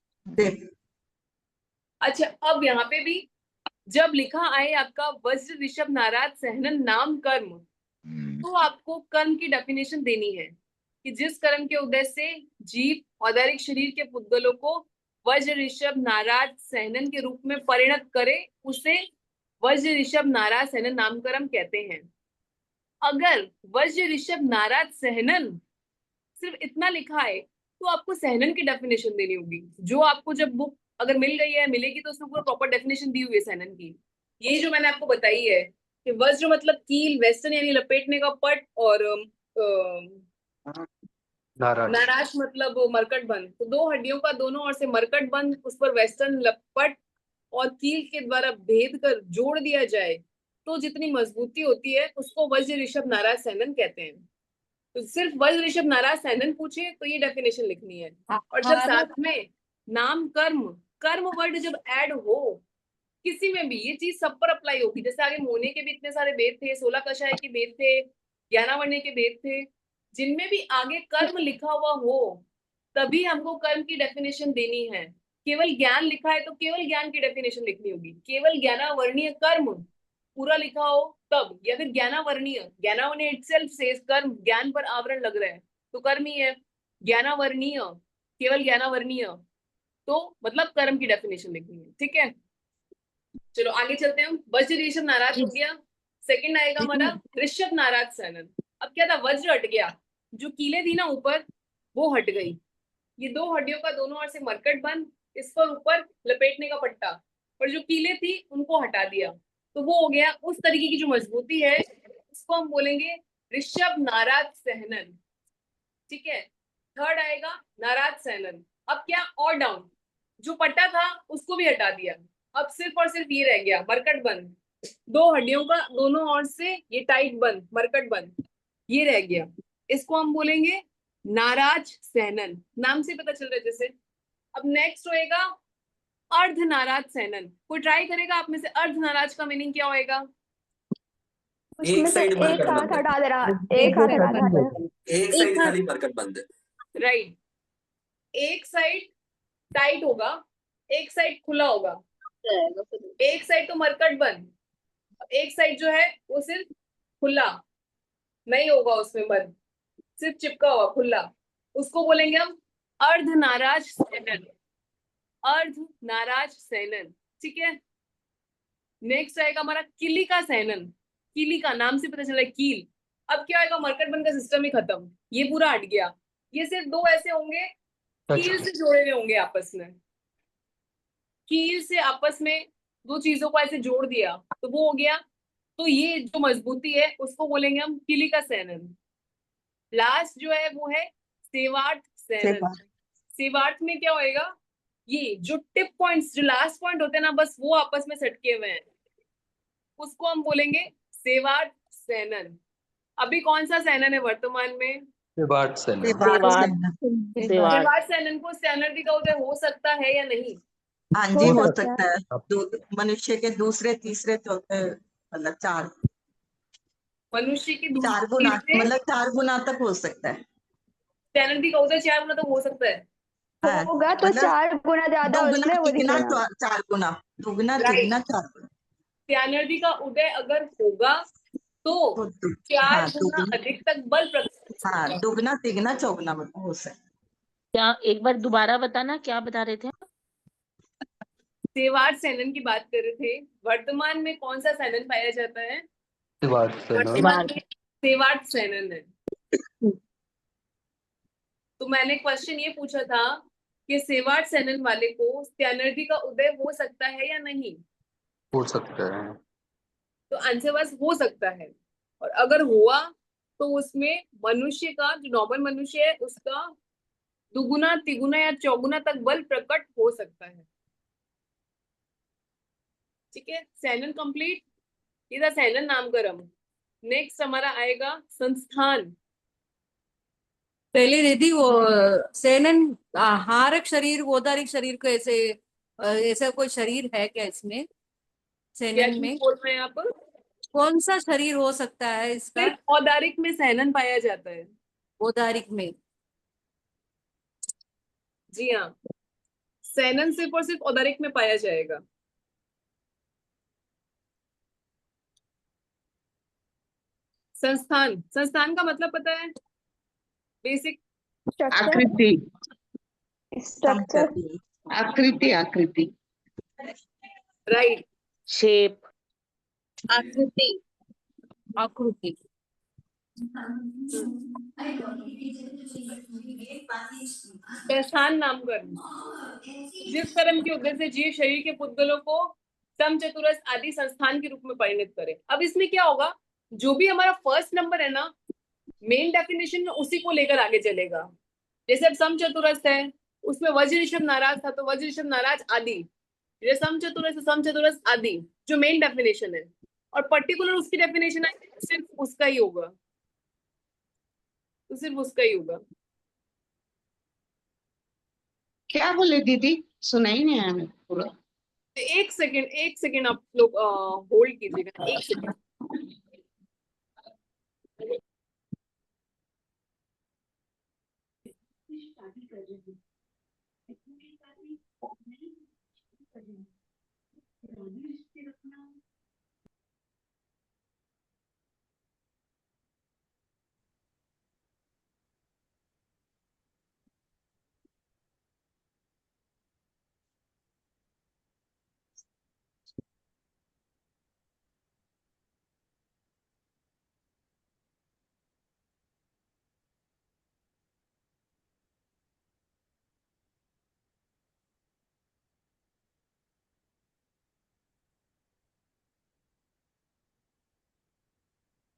अच्छा, अब यहाँ पे भी जब लिखा आए आपका वज्र ऋषभ नाराज सहनन नाम कर्म, तो आपको कर्म की डेफिनेशन देनी है कि जिस कर्म के उदय से जीव औदारिक शरीर के पुद्गलों को वज्र ऋषभ नाराज सहनन के रूप में परिणत करे, उसे वज्र ऋषभ नाराज सहनन नाम कर्म कहते हैं। अगर वज्र ऋषभ नाराज सहनन सिर्फ इतना लिखा है, तो आपको सहनन की डेफिनेशन देनी होगी, जो आपको जब बुक अगर मिल गई है, मिलेगी, तो उसमें पूरा प्रॉपर डेफिनेशन दी हुई है सहनन की। ये जो मैंने आपको बताई है कि वज्र मतलब कील, वेस्टर्न यानी लपेटने का पट, और नाराज मतलब मरकट बंद। तो दो हड्डियों का दोनों ओर से मरकट बंद, उस पर वेस्टर्न लपट और कील के द्वारा भेद कर जोड़ दिया जाए, तो जितनी मजबूती होती है, उसको वज्र ऋषभ नाराज सहनन कहते हैं। तो सिर्फ वज्र ऋषभ नाराज सहनन पूछे तो ये डेफिनेशन लिखनी है। और जब साथ में नाम कर्म, कर्म वर्ड जब ऐड हो किसी में भी, ये चीज सब पर अप्लाई होगी। जैसे आगे मोने के भी इतने सारे वेद थे, 16 कषाय के वेद थे, 11 वर्ण्य के वेद थे, जिनमें भी आगे कर्म लिखा हुआ हो, तभी हमको कर्म की डेफिनेशन देनी है। केवल ज्ञान लिखा है तो केवल ज्ञान की डेफिनेशन लिखनी होगी। केवल ज्ञानावर्णीय कर्म पूरा लिखा हो तब, या फिर ज्ञानावर्णीय, ज्ञानावर्णीय इटसेल्फ सेज कर्म, ज्ञान पर आवरण लग रहा है तो कर्म ही है। ज्ञानावर्णीय, केवल ज्ञानावर्णीय, तो मतलब कर्म की डेफिनेशन लिखनी है। ठीक है, चलो आगे चलते हैं। वज्र ऋषभ नाराज हो गया, सेकंड आएगा हमारा ऋषभ नाराज सहनन। अब क्या था? वज्र हट गया, जो कीले थी ना ऊपर, वो हट गई। ये दो हड्डियों का दोनों ओर से मरकट बंद, इस पर ऊपर लपेटने का पट्टा, और जो कीले थी उनको हटा दिया, तो वो हो गया उस तरीके की जो मजबूती है, उसको हम बोलेंगे ऋषभ नाराज सहनन। ठीक है। थर्ड आएगा नाराज सहनन। अब क्या? और डाउन, जो पट्टा था उसको भी हटा दिया, अब सिर्फ और सिर्फ ये रह गया मरकट बंद, दो हड्डियों का दोनों ओर से ये टाइट बंद, मरकट बंद, ये रह गया। इसको हम बोलेंगे नाराज सहनन, नाम से पता चल रहा है जैसे। अब नेक्स्ट होएगा अर्ध नाराज सहनन। कोई ट्राई करेगा आप में से? अर्ध नाराज का मीनिंग क्या होएगा? उसमें से साइड एक मरकट हाथ बंद है। हटा दे रहा, एक हाथ हटा दे रहा है। एक साइड खाली मरकट बंद है। राइट, एक साइड टाइट होगा, एक साइड खुला होगा, एक साइड तो मरकट बंद, एक साइड जो है वो सिर्फ खुला नहीं होगा, उसमें बंद, सिर्फ चिपका हुआ खुला, उसको बोलेंगे हम अर्ध नाराज सहनन। अर्ध नाराज सहनन। ठीक है। नेक्स्ट आएगा हमारा किली का सहनन। किली का नाम से पता चला है कील। अब क्या आएगा? मरकट बंद का सिस्टम ही खत्म, ये पूरा हट गया। ये सिर्फ दो ऐसे होंगे, कील से जोड़े हुए होंगे आपस में, कील से आपस में दो चीजों को ऐसे जोड़ दिया तो वो हो गया। तो ये जो मजबूती है उसको बोलेंगे हम किली का सहनन। लास्ट जो है वो है सेवार्थ सहनन। सेवार्थ में क्या होएगा, ये जो टिप पॉइंट्स, जो लास्ट पॉइंट होते हैं ना, बस वो आपस में सटके हुए हैं, उसको हम बोलेंगे सेवार्थ सैनन। अभी कौन सा सैनन है वर्तमान में? सेवार्थ सैनन। सेवार्थ। सेवार्थ सैनन को सैनर्दी का उदय हो सकता है या नहीं? हाँ जी हो सकता है। मनुष्य के दूसरे तीसरे चौथे मतलब चार मनुष्य की चार गुना मतलब 4 गुना तक हो सकता है। सैनर्दी का उदय 4 गुना तक हो सकता है। हाँ, होगा तो मतलब 4 गुना ज्यादा दुगना उसमें वो तिगुना दिखेगा। 4 गुना, दुगना Right. तिगुना 4 गुना। सैनर्दी का उदय अगर होगा तो 4 हाँ गुना दुगना, अधिक तक बल प्रकट हाँ होगा। दुगना तिगना चौगुना हो सकता है। क्या एक बार दोबारा बताना, क्या बता रहे थे? सेवार्थ सैनन की बात कर रहे थे। वर्तमान में कौन सा सैनन पाया जाता है? सेवार्थ सैनन। वर्तमान में सेवार्थ सैनन है। तो मैंने क्वेश्चन ये पूछा था कि सेवार्थ सैनन वाले को सैनर्दी का उदय हो सकता है या नहीं? हो सकता है। तो आंसर बस हो सकता है। और अगर हुआ तो उसमें मनुष्य का, जो नॉर्मल मनुष्य है, उसका दुगुना तिगुना या चौगुना तक बल प्रकट हो सकता है। ठीक है, सैनन कंप्लीट। ये था सैनन नामकरण। नेक्स्ट हमारा आएगा संस्थान। पहले दीदी वो सेनन हारक शरीर गोदारिक शरीर को ऐसे ऐसा कोई शरीर है क्या इसमें? क्या सेनन चीज में बोल रहे हैं आप? कौन सा शरीर हो सकता है इसका? सिर्फ औदारिक में सैनन पाया जाता है। गोदारिक में? जी हाँ, सैनन सिर्फ और सिर्फ औदारिक में पाया जाएगा। संस्थान, संस्थान का मतलब पता है? बेसिक स्ट्रक्चर आकृति स्ट्रक्चर आकृति आकृति राइट, शेप। आकृति। आकृति। संस्थान नामकरण, जिस कर्म के उद्देश्य से जीव शरीर के पुद्गलों को समचतुरस्र आदि संस्थान के रूप में परिणत करे। अब इसमें क्या होगा, जो भी हमारा फर्स्ट नंबर है ना, मेन डेफिनेशन में उसी को लेकर आगे चलेगा। जैसे अब समचतुरस्र है, उसमें वज्र ऋषभ नाराज था, तो वज्र ऋषभ नाराज आदि। जैसे समचतुरस्र आदि जो मेन डेफिनेशन है, और पर्टिकुलर उसकी डेफिनेशन आएगी सिर्फ उसका ही होगा, तो सिर्फ उसका ही होगा। क्या बोले दीदी, सुनाई नहीं आया मेरे को पूरा। एक सेकेंड आप लोग होल्ड कीजिएगा, एक सेकेंड।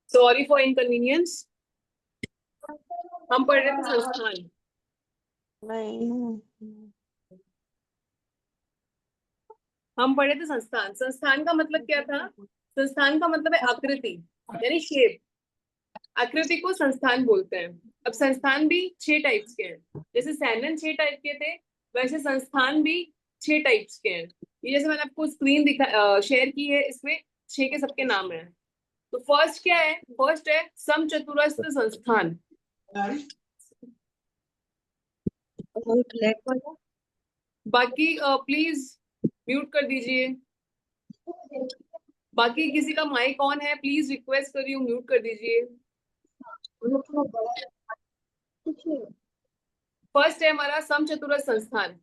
Sorry for inconvenience. हम पढ़ रहे थे संस्थान। हम पढ़े थे संस्थान। संस्थान का मतलब क्या था? संस्थान का मतलब है आकृति, यानी शेप। आकृति को संस्थान बोलते हैं। अब संस्थान भी 6 टाइप्स के हैं। जैसे सैनन 6 टाइप के थे, वैसे संस्थान भी 6 टाइप्स के हैं। ये जैसे मैंने आपको स्क्रीन शेयर की है, इसमें 6 के सबके नाम है। तो फर्स्ट क्या है? फर्स्ट है समचतुरस्र संस्थान। बाकी प्लीज म्यूट कर दीजिए। बाकी किसी का माइक ऑन है, प्लीज रिक्वेस्ट कर रही हूँ, म्यूट कर दीजिए। फर्स्ट है हमारा समचतुरस्र संस्थान।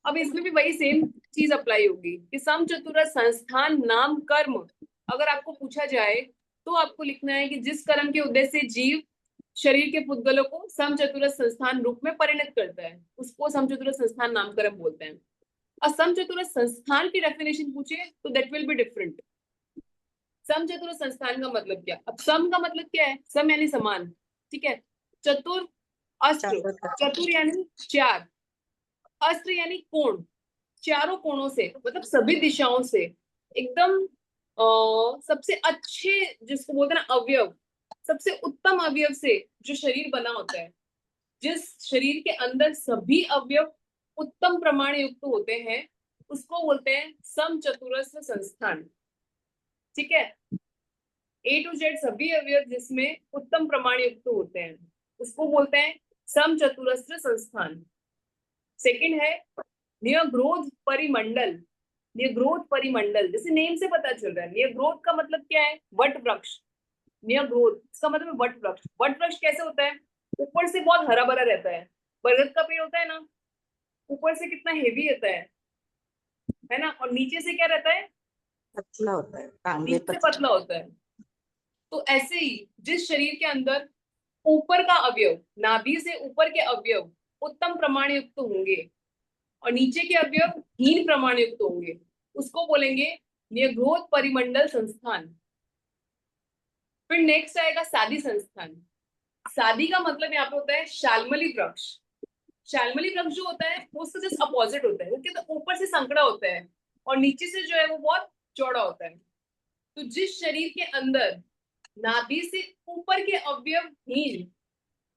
अब इसमें भी वही सेम चीज अप्लाई होगी कि समचतुरस्र संस्थान नाम कर्म अगर आपको पूछा जाए तो आपको लिखना है कि जिस कर्म के उद्देश्य से जीव शरीर के पुद्गलों को समचतुरस्र संस्थान रूप में परिणत करता है, उसको समचतुरस्र संस्थान नामकरण बोलते हैं। और समचतुरस्र संस्थान की डेफिनेशन पूछे तो दैट विल बी डिफरेंट। समचतुरस्र संस्थान का मतलब क्या? अब सम का मतलब क्या है? सम यानी समान, ठीक है। चतुर अस्त्र, चतुर यानी 4, अस्त्र यानी कोण, चारों कोणों से, मतलब सभी दिशाओं से एकदम सबसे अच्छे, जिसको बोलते हैं ना अवयव, सबसे उत्तम अवयव से जो शरीर बना होता है, जिस शरीर के अंदर सभी अवयव उत्तम प्रमाण युक्त होते हैं, उसको बोलते हैं समचतुरस्र संस्थान। ठीक है, A to Z सभी अवयव जिसमें उत्तम प्रमाण युक्त होते हैं, उसको बोलते हैं समचतुरस्र संस्थान। सेकंड है नियग्रोध परिमंडल। नियग्रोध परिमंडल, जैसे नेम से पता चल रहा है, नियग्रोध का मतलब क्या है? वट वृक्ष। नियग्रोध इसका मतलब है वट वृक्ष। वट वृक्ष कैसे होता है? ऊपर से बहुत हरा भरा रहता है। बरगद का पेड़ होता है ना, ऊपर से कितना हेवी रहता है ना, और नीचे से क्या रहता है? पतला होता है, टांगे नीचे से पतला होता है। तो ऐसे ही जिस शरीर के अंदर ऊपर का अवयव, नाभि से ऊपर के अवयव उत्तम प्रमाण युक्त होंगे और नीचे के अवयव हीन प्रमाण युक्त होंगे, उसको बोलेंगे नियग्रोध परिमंडल संस्थान। फिर नेक्स्ट आएगा सादी संस्थान। सादी का मतलब यहाँ पे होता है शाल्मली वृक्ष। शाल्मली वृक्ष जो होता है वो उसका जस्ट अपोजिट होता है, क्योंकि तो ऊपर से संकड़ा होता है और नीचे से जो है वो बहुत चौड़ा होता है। तो जिस शरीर के अंदर नाभि से ऊपर के अवयव हीन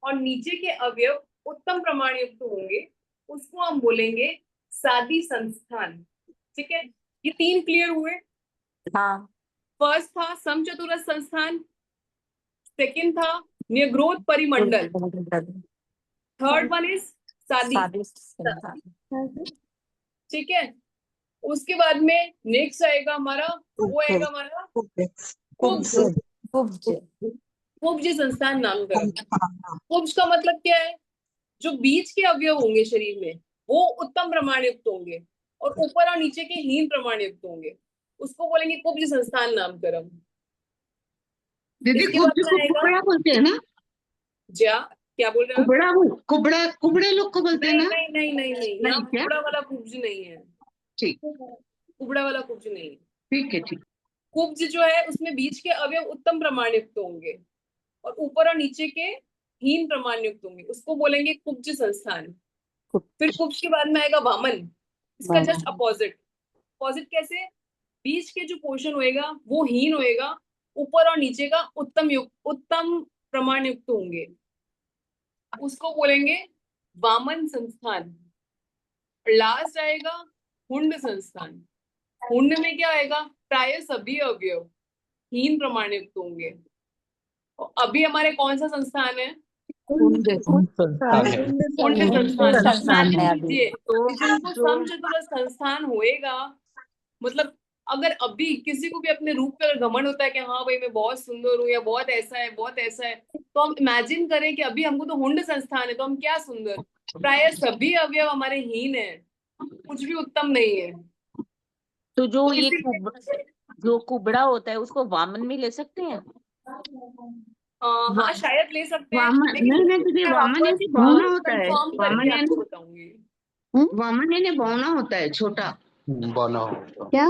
और नीचे के अवयव उत्तम प्रमाण युक्त होंगे, उसको हम बोलेंगे सादी संस्थान। ठीक है, ये तीन क्लियर हुए? हाँ। फर्स्ट था समचतुरस्र संस्थान, सेकंड था नियग्रोध परिमंडल, थर्ड वन इज सादी। ठीक है, उसके बाद में नेक्स्ट आएगा हमारा, वो आएगा हमारा कुब्ज। कुब्ज संस्थान नामकरण। कुब्ज का मतलब क्या है? जो बीच के अवयव होंगे शरीर में वो उत्तम प्रमाण युक्त होंगे और ऊपर और नीचे के हीन प्रमाण युक्त होंगे, उसको बोलेंगे कुब्ज संस्थान नामकरण। दीदी इसके बाद में आएगा कुबड़ा बोलते हैं ना? क्या बोल रहे हैं? कुबड़ा कुबड़े लोग को बोलते हैं नहीं ना? नहीं नहीं नहीं नहीं, यहाँ क्या? कुबड़ा वाला कुब्ज नहीं है। ठीक, कुबड़ा वाला कुब्ज नहीं है। ठीक है, ठीक। कुब्ज जो है उसमें बीच के अवयव उत्तम प्रमाण युक्त होंगे और ऊपर और नीचे के हीन प्रमाण युक्त होंगे, उसको बोलेंगे कुब्ज संस्थान। फिर कुब्ज के बाद में आएगा वामन। इसका जस्ट अपोजिट। अपोजिट कैसे? बीच के जो पोर्शन होएगा वो हीन होएगा, ऊपर और नीचे का उत्तम प्रमाण युक्त होंगे, उसको बोलेंगे वामन संस्थान। लास्ट आएगा हुंड संस्थान। हुंड में क्या आएगा? प्राय सभी अवयव हीन प्रमाण युक्त होंगे। और अभी हमारे कौन सा संस्थान है? संस्थान है। हुंड संस्थान। है इमेजिन अभी। कीजिए तो जिनको समचतुरस्र संस्थान होएगा, मतलब अगर अभी किसी को भी अपने रूप पे अगर घमंड होता है कि हाँ भाई मैं बहुत सुंदर हूँ या बहुत ऐसा है बहुत ऐसा है, तो हम इमेजिन करें कि अभी हमको तो हुंड संस्थान है तो हम क्या सुंदर। प्राय सभी अवयव हमारे हीन है, कुछ भी उत्तम नहीं है। तो जो ये इसीलिए जो कुबड़ा होता है उसको वामन में ले सकते हैं? हाँ शायद ले सकते हैं, वामन लेकिन नहीं, नहीं दीदी, वामन यानी बौना होता है। कंफर्म वामन करके यानी आपको बताऊंगी। वामन यानी बौना होता है, छोटा। बना होगा। क्या?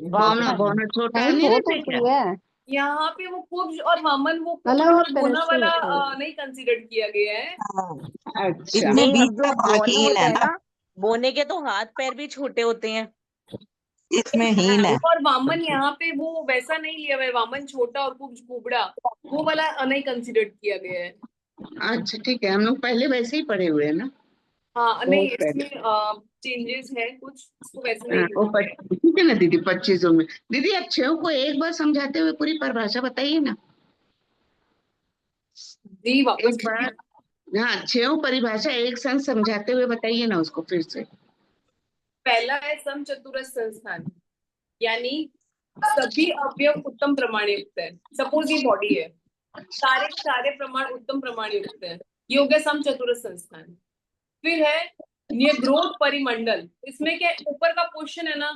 बौना बौना छोटा नहीं रहता है क्या? यहाँ पे वो कुब्ज और वामन, वो अलग कुबड़ा और अलग तरह बोना से वाला होता है। नहीं कंसीडर किया गया है। अच्छा, इसमें बीच अब जो का बोना हीन होता है है ना, ना, बोने के तो हाथ पैर भी छोटे होते हैं। इसमें हीन है। और वामन यहाँ पे वो वैसा नहीं लिया हुआ है, वामन छोटा और कुब्ज कुबड़ा, वो वाला नहीं कंसीडर किया गया है। अच्छा, ठीक है, हम लोग पहले वैसे ही पढ़े हुए हैं ना। हाँ नहीं, बहुत पहले। इसमें चेंजेस है कुछ, उसको वैसे नहीं हाँ, लिया गया है। ठीक है ना दीदी, 25 में। दीदी अच्छे को एक बार समझाते हुए पूरी परिभाषा बताइए ना। जी वापस एक बार, हाँ, अच्छे परिभाषा एक संग समझाते हुए बताइए ना उसको फिर से। पहला है समचतुरस्र संस्थान, यानी सभी अवयव उत्तम प्रमाण युक्त है। सपोज ये बॉडी है, सारे के सारे प्रमाण उत्तम प्रमाण युक्त है, ये हो गया समचतुरस्र संस्थान। फिर है नियग्रोध परिमंडल। इसमें क्या ऊपर का पोर्शन है ना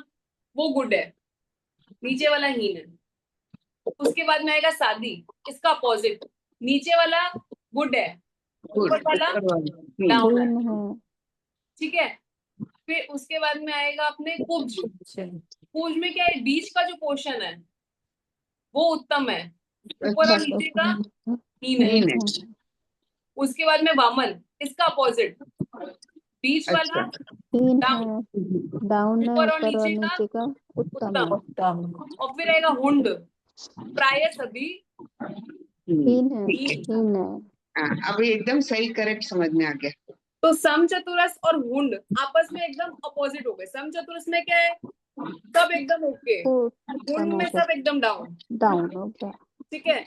वो गुड है, नीचे वाला हीन है। उसके बाद में आएगा सादी, इसका अपोजिट, नीचे वाला गुड है, ऊपर वाला डाउन है। ठीक है, फिर उसके बाद में आएगा अपने कुब्ज। कुब्ज में क्या है? बीच का जो पोर्शन है वो उत्तम है, ऊपर और नीचे का हीन है। उसके बाद में वामन, इसका अपोजिट, बीच वाला हीन डाउन, है, डाउन है, ऊपर और ऊपर और नीचे का नीचे का उत्तम उत्तम, है। और फिर आएगा हुंड, प्राय सभी हीन है, ठीक है। हीन है। हाँ, अभी एकदम सही करेक्ट समझ में आ गया। तो समचतुरस और हुंड आपस में एकदम अपोजिट हो गए। समचतुरस में क्या है, सब एकदम ओके, वो हुंड में सब एकदम डाउन। डाउन हो गया। ठीक है।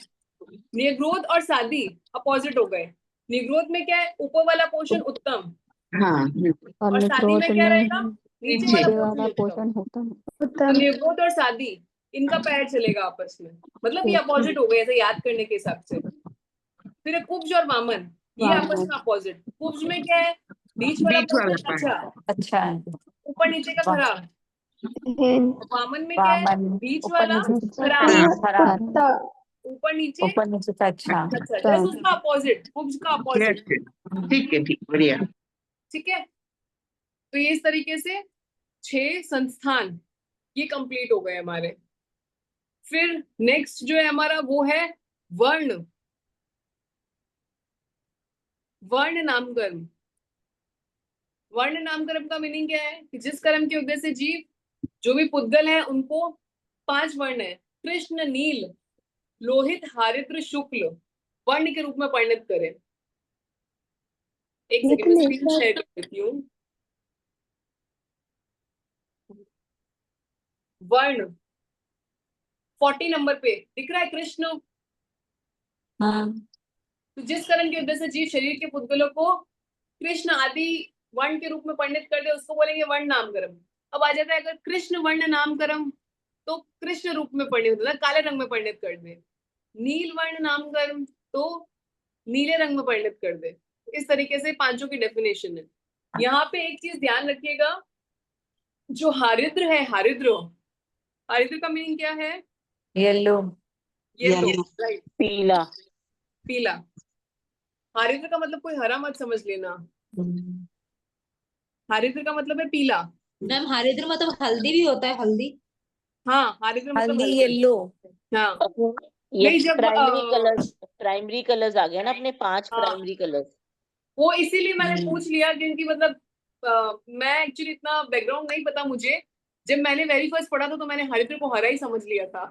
निग्रोध और सादी अपोजिट हो गए। निग्रोध में क्या है, ऊपर वाला पोर्शन उत्तम, हाँ और और शादी में निग्रोध क्या में रहेगा, नीचे वाला नीचे वाला पोर्शन पोषण होता है। तो निग्रोध और शादी इनका पैर चलेगा आपस में, मतलब ये अपोजिट हो गए ऐसे याद करने के हिसाब से। फिर है कुब्ज और वामन, ये आपस में अपोजिट। कुब्ज में क्या है, बीच वाला बीच वाला पोर्शन पार्ट। अच्छा, अच्छा है। ऊपर नीचे का खराब। हीन, वामन में क्या है, वामन बीच ऊपर वाला नीचे से खराब, खराब, कुत्ता, ऊपर नीचे ऊपर नीचे से अच्छा। अच्छा, जैसे उसका अपोजिट, कुब्ज का अपोजिट। ठीक है, ठीक, बढ़िया। ठीक है। तो ये इस तरीके से 6 संस्थान ये कंप्लीट हो गए हमारे। फिर नेक्स्ट जो है हमारा वो है वर्ण, वर्ण नामकरण। वर्ण नामकरण का मीनिंग क्या है कि जिस कर्म के उद्देश्य से जीव, जो भी पुद्गल है, उनको 5 वर्ण है, कृष्ण, नील, लोहित, हारिद्र, शुक्ल वर्ण के रूप में परिणत करें। एक सेकंड में स्क्रीन शेयर कर देती हूँ। वर्ण 40 नंबर पे दिख रहा है कृष्ण। हाँ, तो जिस कर्म के उद्देश्य से जीव शरीर के पुद्गलों को कृष्ण आदि वर्ण के रूप में परिणत कर दे, उसको बोलेंगे वर्ण नामकरण। अब आ जाता है अगर कृष्ण वर्ण नामकरण, तो कृष्ण रूप में परिणत होता है, काले रंग में परिणत कर दे। नील वर्ण नामकरण तो नीले रंग में परिणत कर दे। इस तरीके से 5 की डेफिनेशन है। यहाँ पे एक चीज ध्यान रखिएगा, जो हारिद्र है, हारिद्र, हारिद्र का मीनिंग क्या है, येलो, येलो, राइट, पीला। पीला। हारिद्र का मतलब कोई हरा मत समझ लेना, हारिद्र का मतलब है पीला। मैम हरिद्र मतलब हल्दी भी होता है, हल्दी। हाँ, हारिद्र मतलब हल्दी हल्दी। येलो। हाँ, ये नहीं जब प्राइमरी कलर्स आ गया ना, अपने 5 हाँ, प्राइमरी कलर्स। वो इसीलिए मैंने पूछ लिया क्योंकि मतलब मैं एक्चुअली इतना बैकग्राउंड नहीं पता मुझे। जब मैंने वेरी फर्स्ट पढ़ा था तो मैंने हरिद्र को हरा ही समझ लिया था,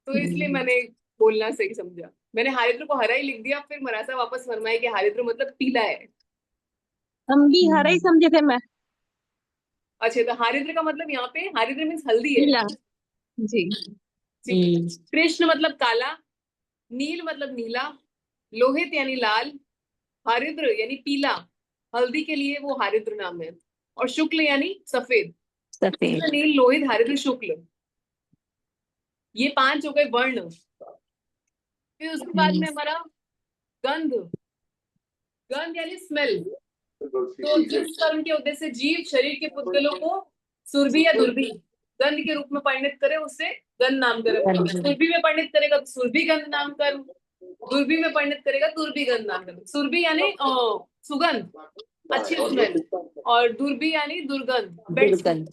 तो इसलिए मैंने बोलना सही समझा। मैंने हरिद्र को हरा ही लिख दिया, फिर मरासा वापस फरमाया कि हरिद्र मतलब पीला है। हम भी हरा ही समझे थे मैं। अच्छा, तो हरिद्र का मतलब यहाँ पे हरिद्र मीन्स हल्दी है। पीला। जी। ठीक है। कृष्ण मतलब काला, नील मतलब नीला, लोहित यानी लाल, हरिद्र यानी पीला, हल्दी के लिए वो हरिद्र नाम है, और शुक्ल यानी सफेद। सफेद। कृष्ण, नील, लोहित, हरिद्र, शुक्ल, ये 5 हो गए वर्ण। फिर उसके बाद में हमारा गंध, गंध यानी स्मेल। तो जिस कर्म के उद्देश्य से जीव शरीर के पुद्गलों को सुरभि या दुर्भि गंध के रूप में परिणत करे, उससे गंध नामकरण। सुरभि में परिणत करेगा तो सुरभि गंध नामकरण, दुर्भि में परिणत करेगा दुर्भि गंध नामकरण। सुरभि यानी सुगंध, अच्छी स्मेल, और दुर्भि यानी दुर्गंध, बैड स्मेल।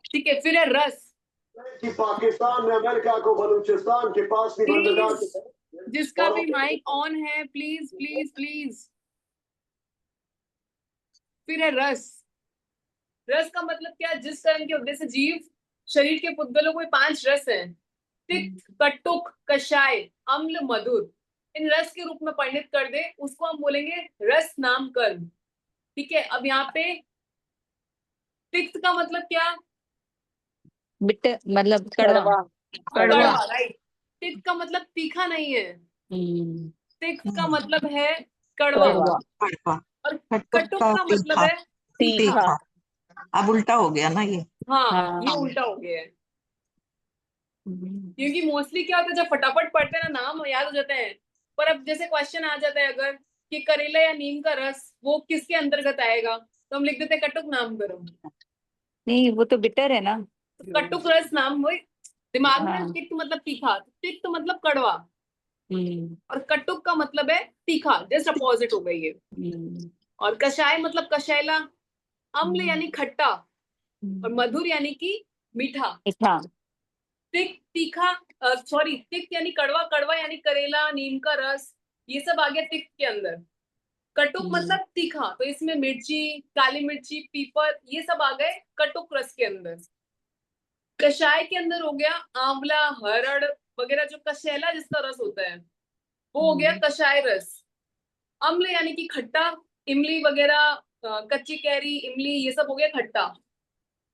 ठीक है। फिर है रस, कि पाकिस्तान में अमेरिका को बलूचिस्तान के पास भी बंदरगाह प्लीज जिसका भी माइक ऑन है प्लीज प्लीज प्लीज। फिर है रस, रस का मतलब क्या, जिस कर्म के उद्देश्य से जीव शरीर के पुद्गलों को 5 रस हैं, तिक्त, कटुक, कषाय, अम्ल, मधुर, इन रस के रूप में परिणत कर दे, उसको हम बोलेंगे रस नाम कर्म। ठीक है। अब यहाँ पे तिक्त का मतलब क्या, बिटर मतलब कड़वा। कड़वा, राइट। तिक्त का मतलब तीखा नहीं है, तिक्त का मतलब है कड़वा, कड़वा। और कटुक कटुक का का मतलब है तीखा। अब उल्टा हो गया ना ये। हाँ, ये उल्टा हो गया है। क्योंकि मोस्टली क्या होता है, जब फटाफट पढ़ते हैं ना नाम याद हो जाते हैं, पर अब जैसे क्वेश्चन आ जाता है अगर कि करेला या नीम का रस वो किसके अंतर्गत आएगा, तो हम लिख देते हैं कटुक नाम करो। नहीं, वो तो बिटर है ना। तो कटुक रस नाम, वही दिमाग में हाँ। तिक्त मतलब तीखा, तिक्त मतलब कड़वा, और कटुक का मतलब है तीखा, जस्ट अपोजिट हो गई है। और कषाय मतलब कषैला, अम्ल यानी खट्टा, और मधुर यानी कि मीठा। तिक्त तीखा, सॉरी तिक्त यानी कड़वा, कड़वा यानी करेला नीम का रस, ये सब आ गया तिक्त के अंदर। कटुक मतलब तीखा, तो इसमें मिर्ची, काली मिर्ची, पीपर ये सब आ गए कटुक रस के अंदर। कषाय के अंदर हो गया आंवला, हरड़ वगैरह, जो कशैला जिसका रस होता है वो हो गया कषाय रस। अम्ल यानी कि खट्टा, इमली वगैरह, कच्ची कैरी, इमली ये सब हो गया खट्टा।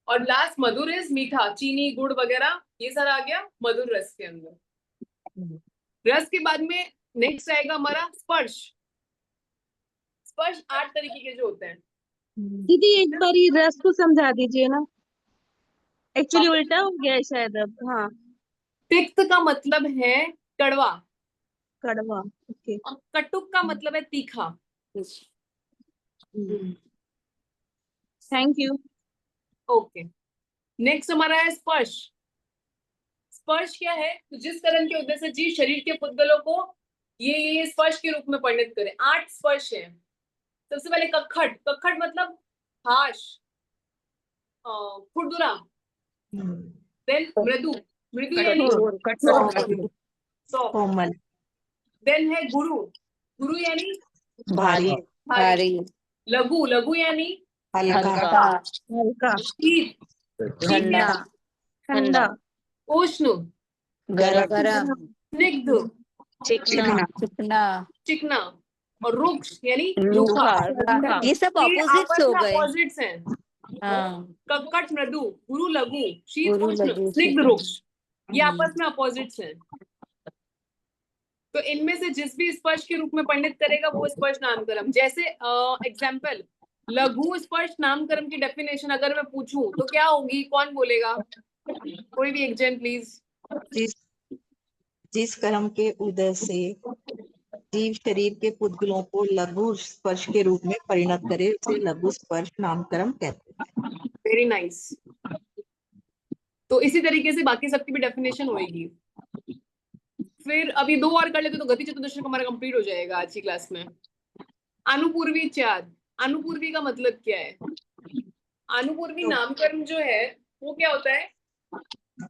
और लास्ट मधुर इज मीठा, चीनी, गुड़ वगैरह ये सारा आ गया मधुर रस के अंदर। रस के बाद में नेक्स्ट आएगा हमारा स्पर्श। स्पर्श 8 तरीके के जो होते हैं। दीदी एक बार ये रस को समझा दीजिए ना, एक्चुअली उल्टा हो गया है शायद अब। हाँ, तिक्त का मतलब है कड़वा, कड़वा, ओके। और कटुक का मतलब है तीखा। Thank you. ओके, नेक्स्ट हमारा है स्पर्श। स्पर्श क्या है? तो जिस कर्म के उद्देश्य से जीव शरीर के पुद्गलों को ये स्पर्श के रूप में परिणत करे। 8 स्पर्श है। सबसे पहले कखट। कखट मतलब हाश, खुरदुरा। देन मृदु, मृदु यानी कोमल। देन है गुरु, गुरु यानी भारी। भारी। लघु, लघु यानी हल्का। हल्का, शीत, ठंडा। ठंडा, उष्ण, गरम। स्निग्ध, चिकना, चिकना। चिकना, और रुक्ष यानी रूखा, रूखा। ये सब ये ऑपोजिट्स आपस हो में गए। opposites हैं। हाँ, कक्कट मृदु, गुरु लघु, शीत गुरु उष्ण, लघु, स्निग्ध शीत रुक्ष, ये आपस में अपोजिट्स हैं। तो इनमें से जिस भी स्पर्श के रूप में परिणत करेगा वो स्पर्श नामकरण। जैसे एग्जाम्पल, लघु स्पर्श नामकरण की डेफिनेशन अगर मैं पूछूं तो क्या होगी? कौन बोलेगा? कोई भी एक जन प्लीज। जिस कर्म के उदय से जीव शरीर के पुद्गलों को लघु स्पर्श के रूप में परिणत करे उसे लघु स्पर्श नामकरण कहते हैं। Very nice. तो इसी तरीके से बाकी सबकी भी डेफिनेशन होगी। फिर अभी 2 और कर लेते तो गति चतुर्दशक हमारा कंप्लीट हो जाएगा आज की क्लास में। अनुपूर्वी 4। अनुपूर्वी का मतलब क्या है? अनुपूर्वी नामकरण जो है वो क्या होता है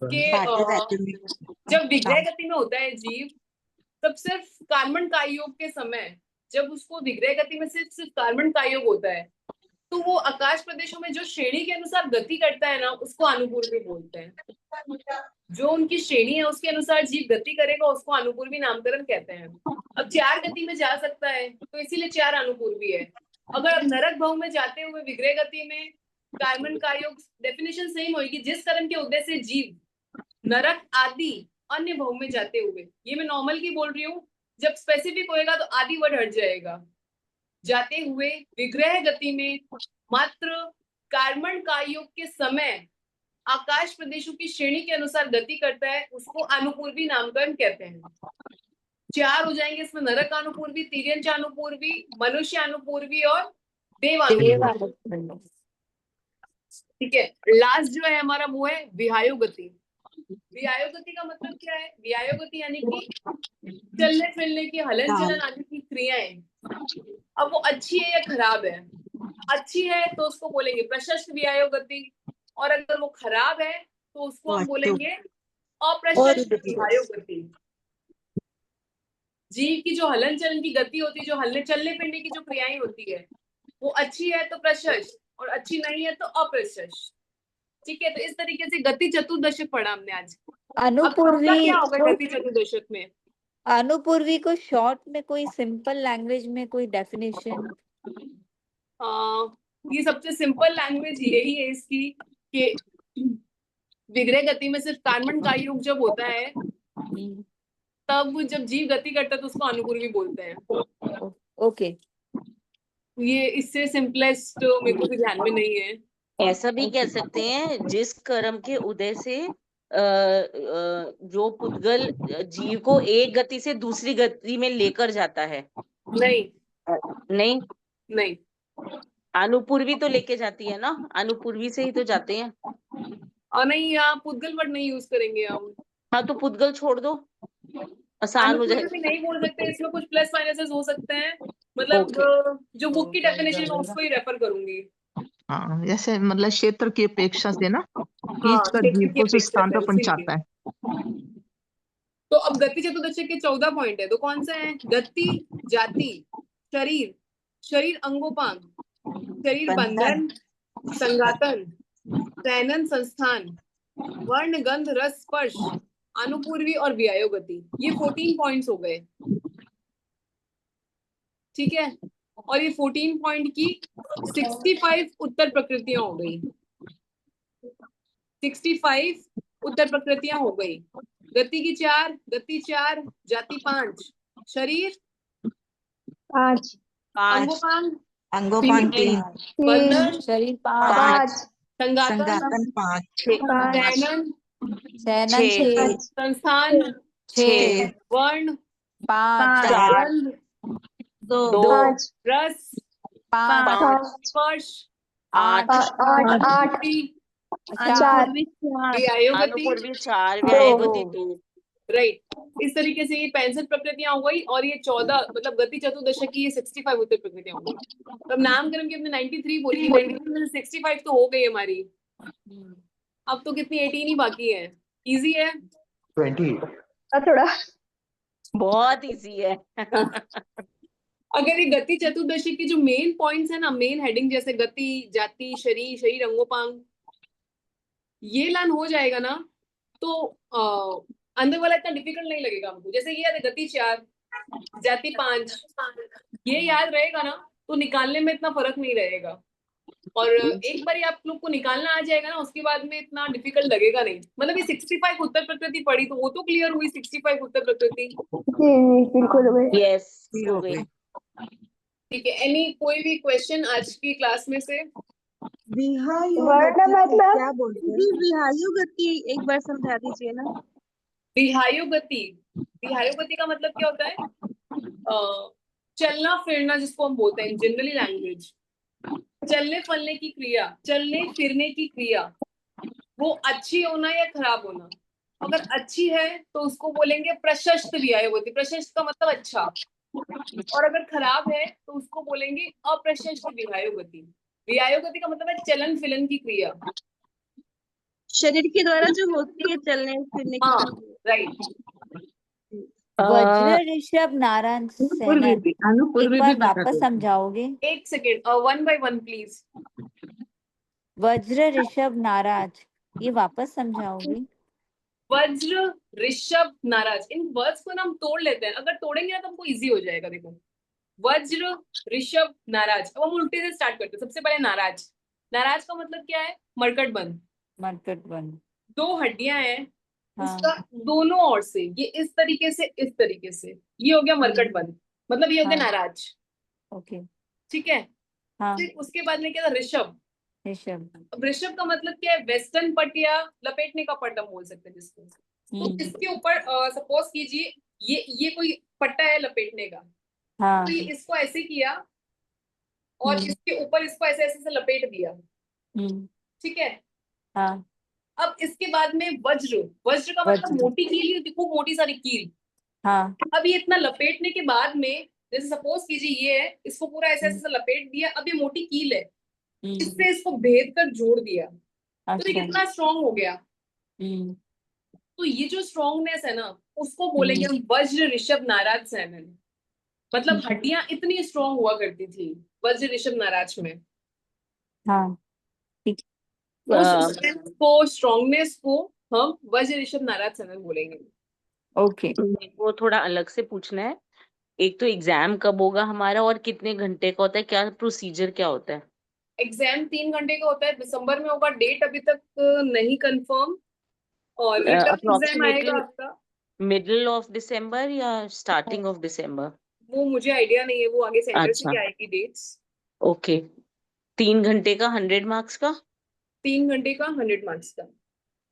कि जब विग्रह गति में होता है जीव, तब सिर्फ कार्बन कायोग के समय, जब उसको विग्रह गति में सिर्फ कार्बन कायोग होता है, तो वो आकाश प्रदेशों में जो श्रेणी के अनुसार गति करता है ना, उसको अनुपूर्वी बोलते हैं। जो उनकी श्रेणी है उसके अनुसार जीव गति करेगा उसको अनुपूर्वी नामकरण कहते हैं। अब 4 गति में जा सकता है तो इसीलिए 4 अनुपूर्वी है। अगर अब नरक भव में जाते हुए विग्रह गति में कार्बन कायोग, डेफिनेशन सेम होगी, जिस कर्म के उद्देश्य से जीव नरक आदि अन्य भव में जाते हुए, ये मैं नॉर्मल की बोल रही हूँ, जब स्पेसिफिक होएगा तो आदि वर्ड हट जाएगा। जाते हुए विग्रह गति में मात्र कार्बन कायोग के समय आकाश प्रदेशों की श्रेणी के अनुसार गति करता है, उसको अनुपूर्वी नामकरण कहते हैं। 4 हो जाएंगे इसमें, नरक अनुपूर्वी, तिर्यंच अनुपूर्वी, मनुष्य अनुपूर्वी और देव अनुपूर्वी। ठीक है, लास्ट जो है हमारा वो है विहायो गति। विहायो गति का मतलब क्या है? विहायो गति यानी कि चलने फिरने की, हलन चलन आदि की क्रियाएं। अब वो अच्छी है या खराब है? अच्छी है तो उसको बोलेंगे प्रशस्त विहायो गति, और अगर वो खराब है तो उसको हम बोलेंगे अप्रशस्त विहायो गति। जीव की जो हलन चलन की गति होती है, जो हलने चलने फिरने की जो क्रियाएं होती है, वो अच्छी है तो प्रशस्त और अच्छी नहीं है तो अप्रशस्त। ठीक है, तो इस तरीके से गति चतुर्दशक पढ़ा हमने आज। अनुपूर्वी क्या होगा गति चतुर्दशक में? अनुपूर्वी को शॉर्ट में कोई सिंपल लैंग्वेज में कोई डेफिनेशन? ये सबसे सिंपल लैंग्वेज यही है इसकी कि विग्रह गति में सिर्फ कार्बन का योग जब होता है, तब जब जीव गति करता है तो उसको अनुपूर्वी बोलते हैं। ओके, ये इससे सिंपलेस्ट मेरे को भी ध्यान में नहीं है। ऐसा भी कह सकते हैं जिस कर्म के उदय से जो पुद्गल जीव को एक गति से दूसरी गति में लेकर जाता है। नहीं नहीं नहीं, अनुपूर्वी तो लेके जाती है ना, अनुपूर्वी से ही तो जाते हैं। और नहीं, यहाँ पुद्गल वर्ड नहीं यूज करेंगे हम। हाँ तो पुद्गल छोड़ दो, आसान हो जाएगा। नहीं बोल सकते, इसमें कुछ प्लस माइनसेस हो सकते हैं। मतलब जो बुक की डेफिनेशन है उसको ही रेफर करूंगी। हाँ, जैसे मतलब क्षेत्र की अपेक्षा से ना हाँ, जीव को उस स्थान पर पहुंचाता है। तो अब गति चतुर्दशक के 14 पॉइंट है, तो कौन से हैं? गति, जाति, शरीर, शरीर अंगोपांग, शरीर बंधन, बंधन, संघातन, सैनन संस्थान, वर्ण गंध रस स्पर्श, अनुपूर्वी और व्यायो गति। ये 14 पॉइंट्स हो गए, ठीक है। और ये 14 पॉइंट की 65 उत्तर प्रकृतियां हो गई, 65 उत्तर प्रकृतियां हो गई। गति की 4, गति 4, जाति 5, शरीर 5 अंगोपांग अंगोपांग 3, बंधन शरीर 5 5, संघातन संघातन 5, सैनन सैनन 6, संस्थान 6, वर्ण 5, 4, गंध 2, रस 5, स्पर्श 8, 8 अनुपूर्वी 4 व्यायो गति। अनुपूर्वी 4, व्यायगति 2। राइट, इस तरीके से ये 65 प्रकृतियां हो गई और ये 14 मतलब गति चतुर्दशक की ये 65 उत्तर प्रकृतियां हो गई। तो अब नामकरण की हमने 93 बोली, 93 में से 65 तो हो गई हमारी, अब तो कितनी 18 ही बाकी है। इजी है 20. थोड़ा बहुत इजी है। अगर ये गति चतुर्दशी की जो मेन पॉइंट्स है ना, मेन हेडिंग जैसे गति, जाति, शरीर, शरीर अंगोपांग, ये लर्न हो जाएगा ना तो अंदर वाला इतना डिफिकल्ट नहीं लगेगा हमको। जैसे ये याद है गति 4, जाति 5, ये याद रहेगा ना तो निकालने में इतना फर्क नहीं रहेगा। और एक बार आप लोग को निकालना आ जाएगा ना, उसके बाद में इतना डिफिकल्ट लगेगा नहीं। मतलब ये 65 उत्तर प्रकृति पढ़ी तो वो तो क्लियर हुई, 65 उत्तर प्रकृति। बिल्कुल यस, हो गई। ठीक है, एनी कोई भी क्वेश्चन आज की क्लास में से? वर्ण मतलब क्या बोलते हैं? जी विहायु गति एक बार समझा दीजिए ना। विहायु गति, विहायु गति का मतलब क्या होता है? चलना फिरना, जिसको हम बोलते हैं जनरली लैंग्वेज, चलने फलने की क्रिया, चलने फिरने की क्रिया, वो अच्छी होना या खराब होना। अगर अच्छी है तो उसको बोलेंगे प्रशस्त विहायु गति। प्रशस्त का मतलब अच्छा, और अगर खराब है तो उसको बोलेंगे अप्रशस्त विहायु गति। विहायु गति का मतलब है चलन फिलन की क्रिया। शरीर के द्वारा जो होती है चलने फिरने की हाँ क्रिया। राइट। वज्र ऋषभ नारायण सैनन, एक बार वापस समझाओगे? एक सेकेंड, 1 by 1 प्लीज। वज्र ऋषभ नाराज, ये वापस समझाओगे? वज्र ऋषभ नाराज, इन वर्ड्स को ना हम तोड़ लेते हैं। अगर तोड़ेंगे ना तो हमको इजी हो जाएगा। देखो, वज्र ऋषभ नाराज, अब हम उल्टे से स्टार्ट करते हैं। सबसे पहले नाराज, नाराज का मतलब क्या है? मरकट बंद। मरकट बंद, 2 हड्डियां हैं हाँ। उसका दोनों ओर से, ये इस तरीके से इस तरीके से, ये हो गया मरकट बंद, मतलब ये हो गया हाँ। नाराज। ओके, ठीक है। हाँ। फिर उसके बाद में क्या था? ऋषभ। ऋषभ, अब ऋषभ का मतलब क्या है? वेस्टर्न पट या लपेटने का पट हम बोल सकते हैं जिसको। तो इसके ऊपर सपोज कीजिए ये कोई पट्टा है लपेटने का, हाँ। तो ये इसको ऐसे किया और इसके ऊपर इसको ऐसे ऐसे से लपेट दिया। ठीक है। हाँ। अब इसके बाद में वज्र, वज्र का मतलब वज्र, मोटी कील, देखो मोटी सारी कील। हाँ। अब ये इतना लपेटने के बाद में, जैसे सपोज कीजिए ये है, इसको पूरा ऐसे ऐसे लपेट दिया। अब ये मोटी कील है, इससे इसको भेद कर जोड़ दिया, तो ये कितना स्ट्रॉन्ग हो गया। तो ये जो स्ट्रॉन्गनेस है ना, उसको बोलेंगे हम वज्र ऋषभ नाराज सैनन। मतलब हड्डियां इतनी स्ट्रॉन्ग हुआ करती थी वज्र ऋषभ नाराज में। हाँ। उस स्ट्रेंथ को, स्ट्रॉन्गनेस को हम वज्र ऋषभ नाराज सैनन बोलेंगे। ओके, वो थोड़ा अलग से पूछना है। एक तो एग्जाम कब होगा हमारा और कितने घंटे का होता है, क्या प्रोसीजर क्या होता है? एग्जाम 3 घंटे का होता है, दिसंबर में होगा। डेट अभी तक नहीं कंफर्म। और रिटर्न एग्जाम आएगा आपका मिडिल ऑफ दिसंबर या स्टार्टिंग ऑफ दिसंबर? वो मुझे आइडिया नहीं है, वो आगे सेंटर से अच्छा। आएगी डेट्स। ओके, 3 घंटे का 100 मार्क्स का? 3 घंटे का 100 मार्क्स का।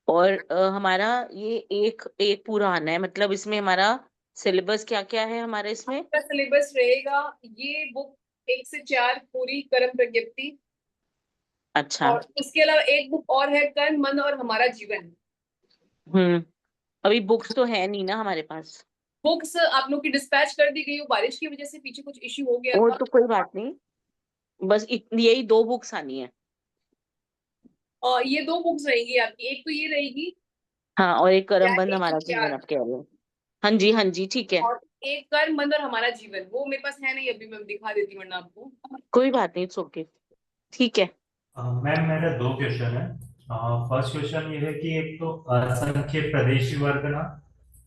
और हमारा ये एक पूरा आना है, मतलब इसमें हमारा सिलेबस क्या क्या है हमारा इसमें? आपका सिलेबस रहेगा ये बुक 1 से 4 पूरी कर्म प्रज्ञप्ति। अच्छा। और उसके अलावा एक बुक और है कर्म मन और हमारा जीवन। अभी बुक्स तो है नहीं ना हमारे पास। बुक्स आप लोग की डिस्पैच कर दी गई हो, बारिश की वजह से पीछे कुछ इश्यू हो गया वो था। तो कोई बात नहीं, बस यही 2 बुक्स आनी है। और ये 2 बुक्स रहेंगी आपकी, एक तो ये रहेगी हाँ, और एक या करमबंद 1 हमारा से जीवन 4, आप कह रहे हो। हाँ जी ठीक है। और एक कर्म बंद और हमारा जीवन, वो मेरे पास है नहीं अभी, मैं दिखा देती हूँ वरना आपको। कोई बात नहीं, इट्स ओके, ठीक है। मैम मेरा 2 क्वेश्चन है। फर्स्ट क्वेश्चन ये है कि एक तो असंख्य प्रदेशी वर्गना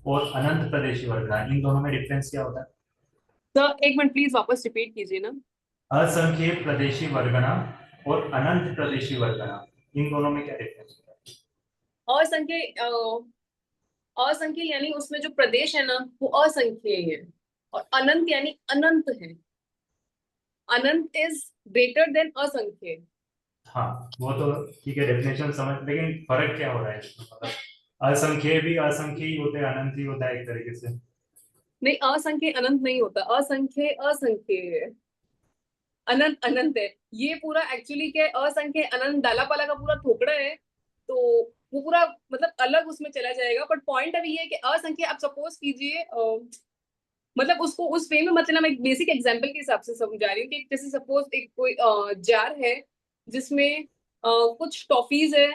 और अनंत प्रदेशी वर्गना, इन दोनों में डिफरेंस क्या होता है? सर एक मिनट प्लीज वापस रिपीट कीजिए ना। असंख्य प्रदेशी वर्गना और अनंत प्रदेशी वर्गना, इन दोनों में क्या डिफरेंस होता है? असंख्य यानी उसमें जो प्रदेश है ना वो असंख्य है, और अनंत यानी अनंत है। अनंत इज ग्रेटर देन असंख्य। हाँ वो तो ठीक है, डेफिनेशन समझ, लेकिन फर्क क्या हो रहा है इसमें? मतलब असंख्य भी असंख्य ही होते हैं, अनंत ही होता है एक तरीके से। नहीं, असंख्य अनंत नहीं होता, असंख्य असंख्य है, अनंत अनंत है। ये पूरा एक्चुअली क्या है, असंख्य अनंत डाला पाला का पूरा थोकड़ा है, तो वो पूरा मतलब अलग उसमें चला जाएगा। बट पॉइंट अभी ये है कि असंख्य, आप सपोज कीजिए मतलब उसको उस वे में, मतलब मैं एक बेसिक एग्जांपल के हिसाब से समझा रही हूँ कि जैसे सपोज एक कोई जार है जिसमें कुछ टॉफीज है,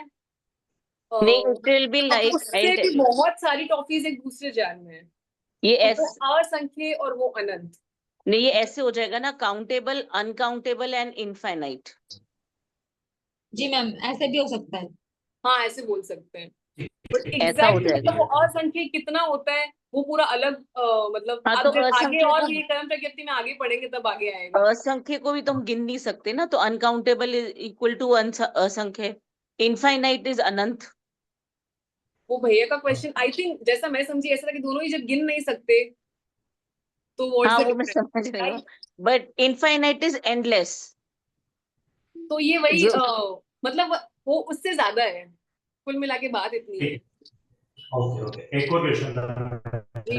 नहीं, इट विल बी अब लाइक, उससे भी बहुत सारी टॉफीज एक दूसरे जार में है, ये तो ऐसे, वो असंख्य और वो अनंत। नहीं ये ऐसे हो जाएगा ना, काउंटेबल, अनकाउंटेबल एंड इनफाइनाइट। जी मैम, ऐसे भी हो सकता है। हाँ ऐसे बोल सकते हैं, बट ऐसा हो एग्जैक्टली जाएगा। मतलब वो असंख्य कितना होता है वो पूरा अलग मतलब हाँ आप तो जब आगे असंख्य और को, भी कर्म प्रकृति में आगे पढ़ेंगे तब आगे आएगा। असंख्य को भी तो हम गिन नहीं सकते ना, तो अनकाउंटेबल इज इक्वल टू असंख्य, इनफाइनाइट इज अनंत। वो भैया का क्वेश्चन आई थिंक जैसा मैं समझी ऐसा था कि दोनों ही जब गिन नहीं सकते तो व्हाट्स हाँ द वो मैं समझ रही हूँ, बट इनफाइनाइट इज एंडलेस। तो ये वही जो मतलब वो उससे ज्यादा है, कुल मिला के बात इतनी है। ओके ओके, एक और क्वेश्चन जी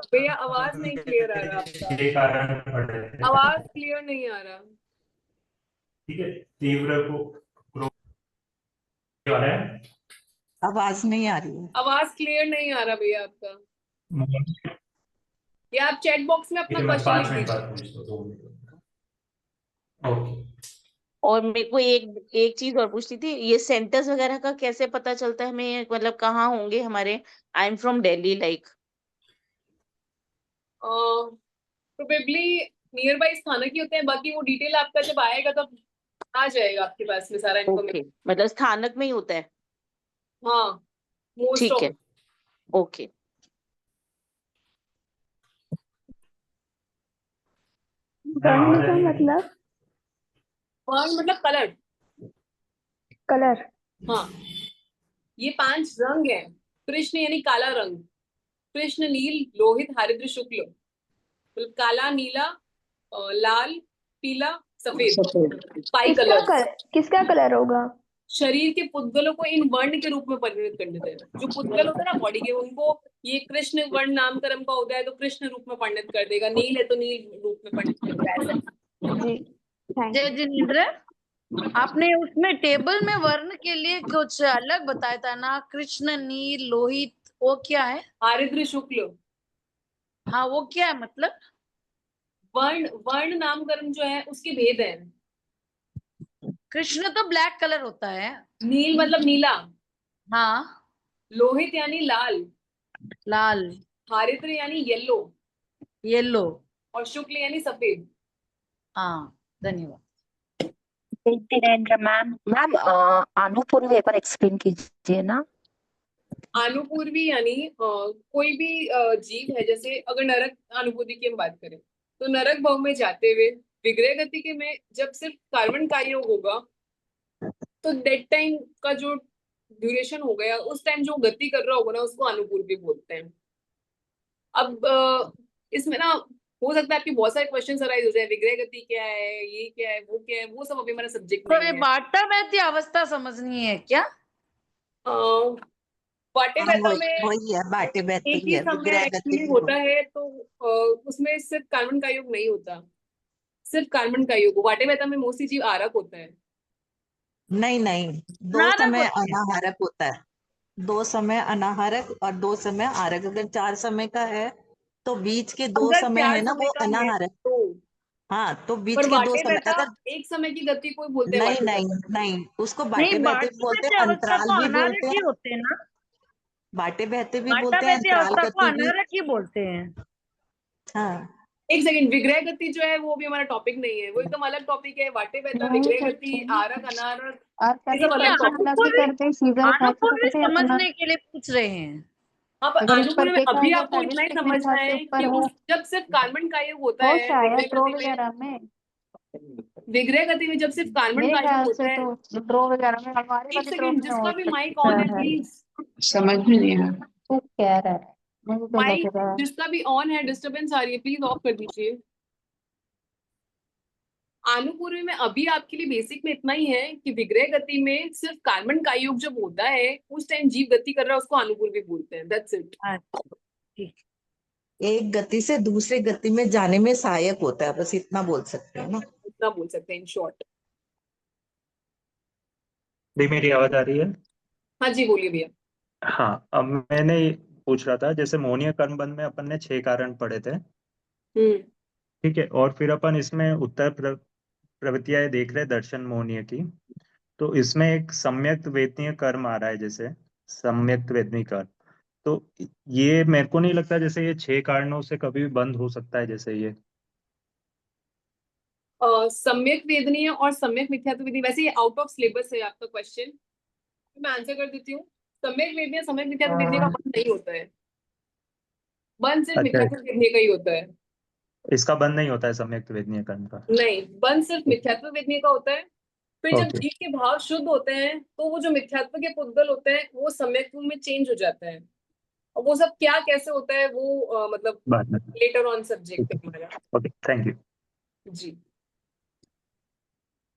भैया आवाज नहीं क्लियर आ रहा आपका, के कारण पढ़े थे। आवाज क्लियर नहीं आ रहा। ठीक है, तीव्र को क्रोध के बारे में आवाज नहीं आ रही है। आवाज क्लियर नहीं आ रहा भैया आपका, या आप चैट बॉक्स में अपना मैं क्वेश्चन 5 लिख मिनट दीजिए। बाद पूछता हूँ, 2 मिनट। ओके, और मेरे को एक चीज और पूछनी थी, ये सेंटर्स वगैरह का कैसे पता चलता है हमें, मतलब कहाँ होंगे हमारे? I am from Delhi, like probably near by स्थानक ही होते हैं, बाकी वो डिटेल आपका जब आएगा तब आ जाएगा आपके पास में सारा ओके, इन्फॉर्मेशन। मतलब स्थानक में ही होता है। हाँ मोस्ट ठीक ऑफ। है, ओके। वर्ण का मतलब वर्ण मतलब कलर। कलर। हाँ ये 5 रंग है। कृष्ण यानी काला रंग, कृष्ण नील लोहित हरिद्र शुक्ल, मतलब काला नीला लाल पीला सफेद, 5 कलर्स। किसका कलर होगा? शरीर के पुद्गलों को इन वर्ण के रूप में परिणत कर देते हैं। जो पुद्गल होते हैं ना बॉडी के, उनको ये कृष्ण वर्ण नामकरण का होता है तो कृष्ण रूप में परिणत कर देगा, नील है तो नील रूप में परिणत कर देगा, ऐसा। जी थैंक जय जिनेंद्र, आपने उसमें टेबल में वर्ण के लिए कुछ अलग बताया था ना, कृष्ण नील लोहित, वो क्या है? हरिद्र शुक्ल। हाँ वो क्या है मतलब? वर्ण वर्ण नामकरण जो है उसके भेद है। कृष्ण तो ब्लैक कलर होता है। नील मतलब नीला, हाँ लोहित यानी लाल, लाल, हरिद्र यानी येलो, येलो, और शुक्ल यानी सफेद। हाँ धन्यवाद। जिनेंद्र मैम, अनुपूर्वी एक बार एक्सप्लेन कीजिए ना। अनुपूर्वी यानी कोई भी जीव है, जैसे अगर नरक अनुभूति की हम बात करें तो नरक भाव में जाते हुए विग्रह गति के में जब सिर्फ कार्बन का योग होगा तो डेड टाइम का जो ड्यूरेशन हो गया, उस टाइम जो गति कर रहा होगा ना उसको अनुपूर्वी बोलते हैं। अब इसमें ना हो सकता है आपके बहुत सारे क्वेश्चन अराइज हो जाए, विग्रह गति क्या है, ये क्या है, वो सब अभी हमारा सब्जेक्ट तो नहीं ये है। बाटा मैथी अवस्था समझनी है क्या? बाटे हाँ बैता में वही है, बाटे बैठे एक ही ही है, समय विग्रह गति एक्चुअली ही होता है, तो उसमें सिर्फ कार्बन का योग नहीं होता, सिर्फ कार्बन का योग। वाटे बैता में मोस्टली जीव आरक होता है। नहीं नहीं, 2 नारक समय होता है। अनाहारक होता है, 2 समय अनाहारक और 2 समय आरक। अगर 4 समय का है तो बीच के 2 अगर समय 4 है ना समय वो का है अनाहारक। तो हाँ, तो बीच पर के 2 बाटे समय बहता अगर एक समय की गति को बोलते हैं नहीं बाटे नहीं बहता। नहीं, उसको नहीं, बाटे बहते बाटे भी बोलते बहते हैं, अवस्था अंतराल को भी बोलते अनारक ही हैं, होते हैं ना। बाटे बहते भी बाटा बोलते हैं, बहते अंतराल अवस्था को गति भी। अनारक ही बोलते हैं। हाँ, एक सेकंड, विग्रह गति जो है वो भी हमारा टॉपिक नहीं है, वो एकदम अलग टॉपिक है। बाटे बहता, विग्रह गति, आरक, अनारक, ये सब अलग टॉपिक। अनुपूर्वी समझने के लिए पूछ रहे हैं। हाँ, पर अनुपूर्वी में अभी आपको इतना ही समझना है कि जब सिर्फ कार्बन का योग होता है विग्रह गति में जब सिर्फ कार्बन का योग होता है। एक सेकंड, जिसका भी माइक ऑन है प्लीज, समझ में नहीं आया। माइक जिसका भी ऑन है, डिस्टरबेंस आ रही है, प्लीज ऑफ कर दीजिए। अनुपूर्वी में अभी आपके लिए बेसिक में इतना ही है कि विग्रह गति में सिर्फ कार्बन का योग जब होता है उस टाइम जीव गति कर रहा है, उसको अनुपूर्वी बोलते हैं। That's it. एक गति से दूसरे गति में जाने में सहायक होता है, बस इतना बोल सकते हैं ना। इतना बोल सकते हैं इन शॉर्ट। दी मेरी आवाज आ रही है? हाँ जी, बोलिए भैया। हाँ, अब मैंने पूछ रहा था, जैसे मोहनीय कर्मबंध में अपन ने 6 कारण पढ़े थे, ठीक है, और फिर अपन इसमें उत्तर प्रवृत्तियां देख रहे दर्शन मोहनीय की, तो इसमें एक सम्यक वेदनीय कर्म आ रहा है, जैसे सम्यक वेदनीय कर्म, तो ये मेरे को नहीं लगता जैसे ये 6 कारणों से कभी भी बंद हो सकता है, जैसे ये सम्यक वेदनीय और सम्यक मिथ्यात्व वेदनीय, वैसे ये आउट ऑफ सिलेबस है आपका क्वेश्चन, मैं आंसर कर देती हूँ। सम्यक वेदनीय सम्यक मिथ्यात्व वेदनीय का बंद नहीं होता है, बंद सिर्फ अच्छा, मिथ्यात्व वेदनीय का ही होता है। इसका बंद नहीं होता है सम्यक वेदनीय कर्म का? नहीं, बंद सिर्फ मिथ्यात्व वेदनीय का होता है। फिर जब ओके, जीव के भाव शुद्ध होते हैं तो वो जो मिथ्यात्व के पुद्गल होते हैं वो सम्यक्त्व में चेंज हो जाता है, और वो सब क्या कैसे होता है वो मतलब बाद में। लेटर ऑन सब्जेक्ट है हमारा। Okay, thank you. जी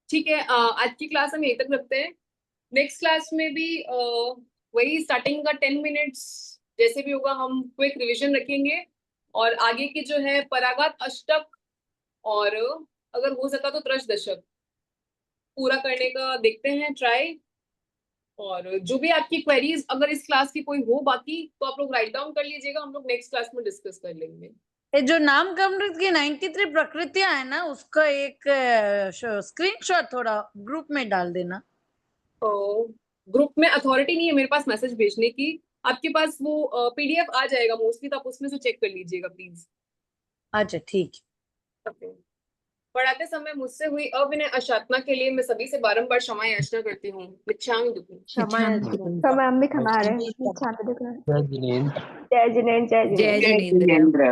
ठीक है, आज की क्लास हम यहीं तक रखते हैं। नेक्स्ट क्लास में भी वही स्टार्टिंग का 10 मिनट्स जैसे भी होगा हम क्विक रिवीजन रखेंगे, और आगे की जो है परागत अष्टक और अगर हो सका तो त्रश दशक पूरा करने का देखते हैं ट्राई। और जो भी आपकी क्वेरीज अगर इस क्लास की कोई हो बाकी तो आप लोग राइट डाउन कर लीजिएगा, हम लोग नेक्स्ट क्लास में डिस्कस कर लेंगे। ये जो नाम कमृत की 93 प्रकृतियां है ना, उसका एक स्क्रीनशॉट थोड़ा ग्रुप में डाल देना। तो ग्रुप में अथॉरिटी नहीं है मेरे पास मैसेज भेजने की, आपके पास वो पीडीएफ आ जाएगा मोस्टली, तो आप उसमें से चेक कर लीजिएगा प्लीज। अच्छा ठीक है। पढ़ाते समय मुझसे हुई अविनय अशातना के लिए मैं सभी से बारंबार क्षमा याचना करती हूँ। मिच्छामि दुक्कड़म। समय हम भी खमा रहे हैं। जय जिनेंद्र। जय जिनेंद्र। जय जिनेंद्र।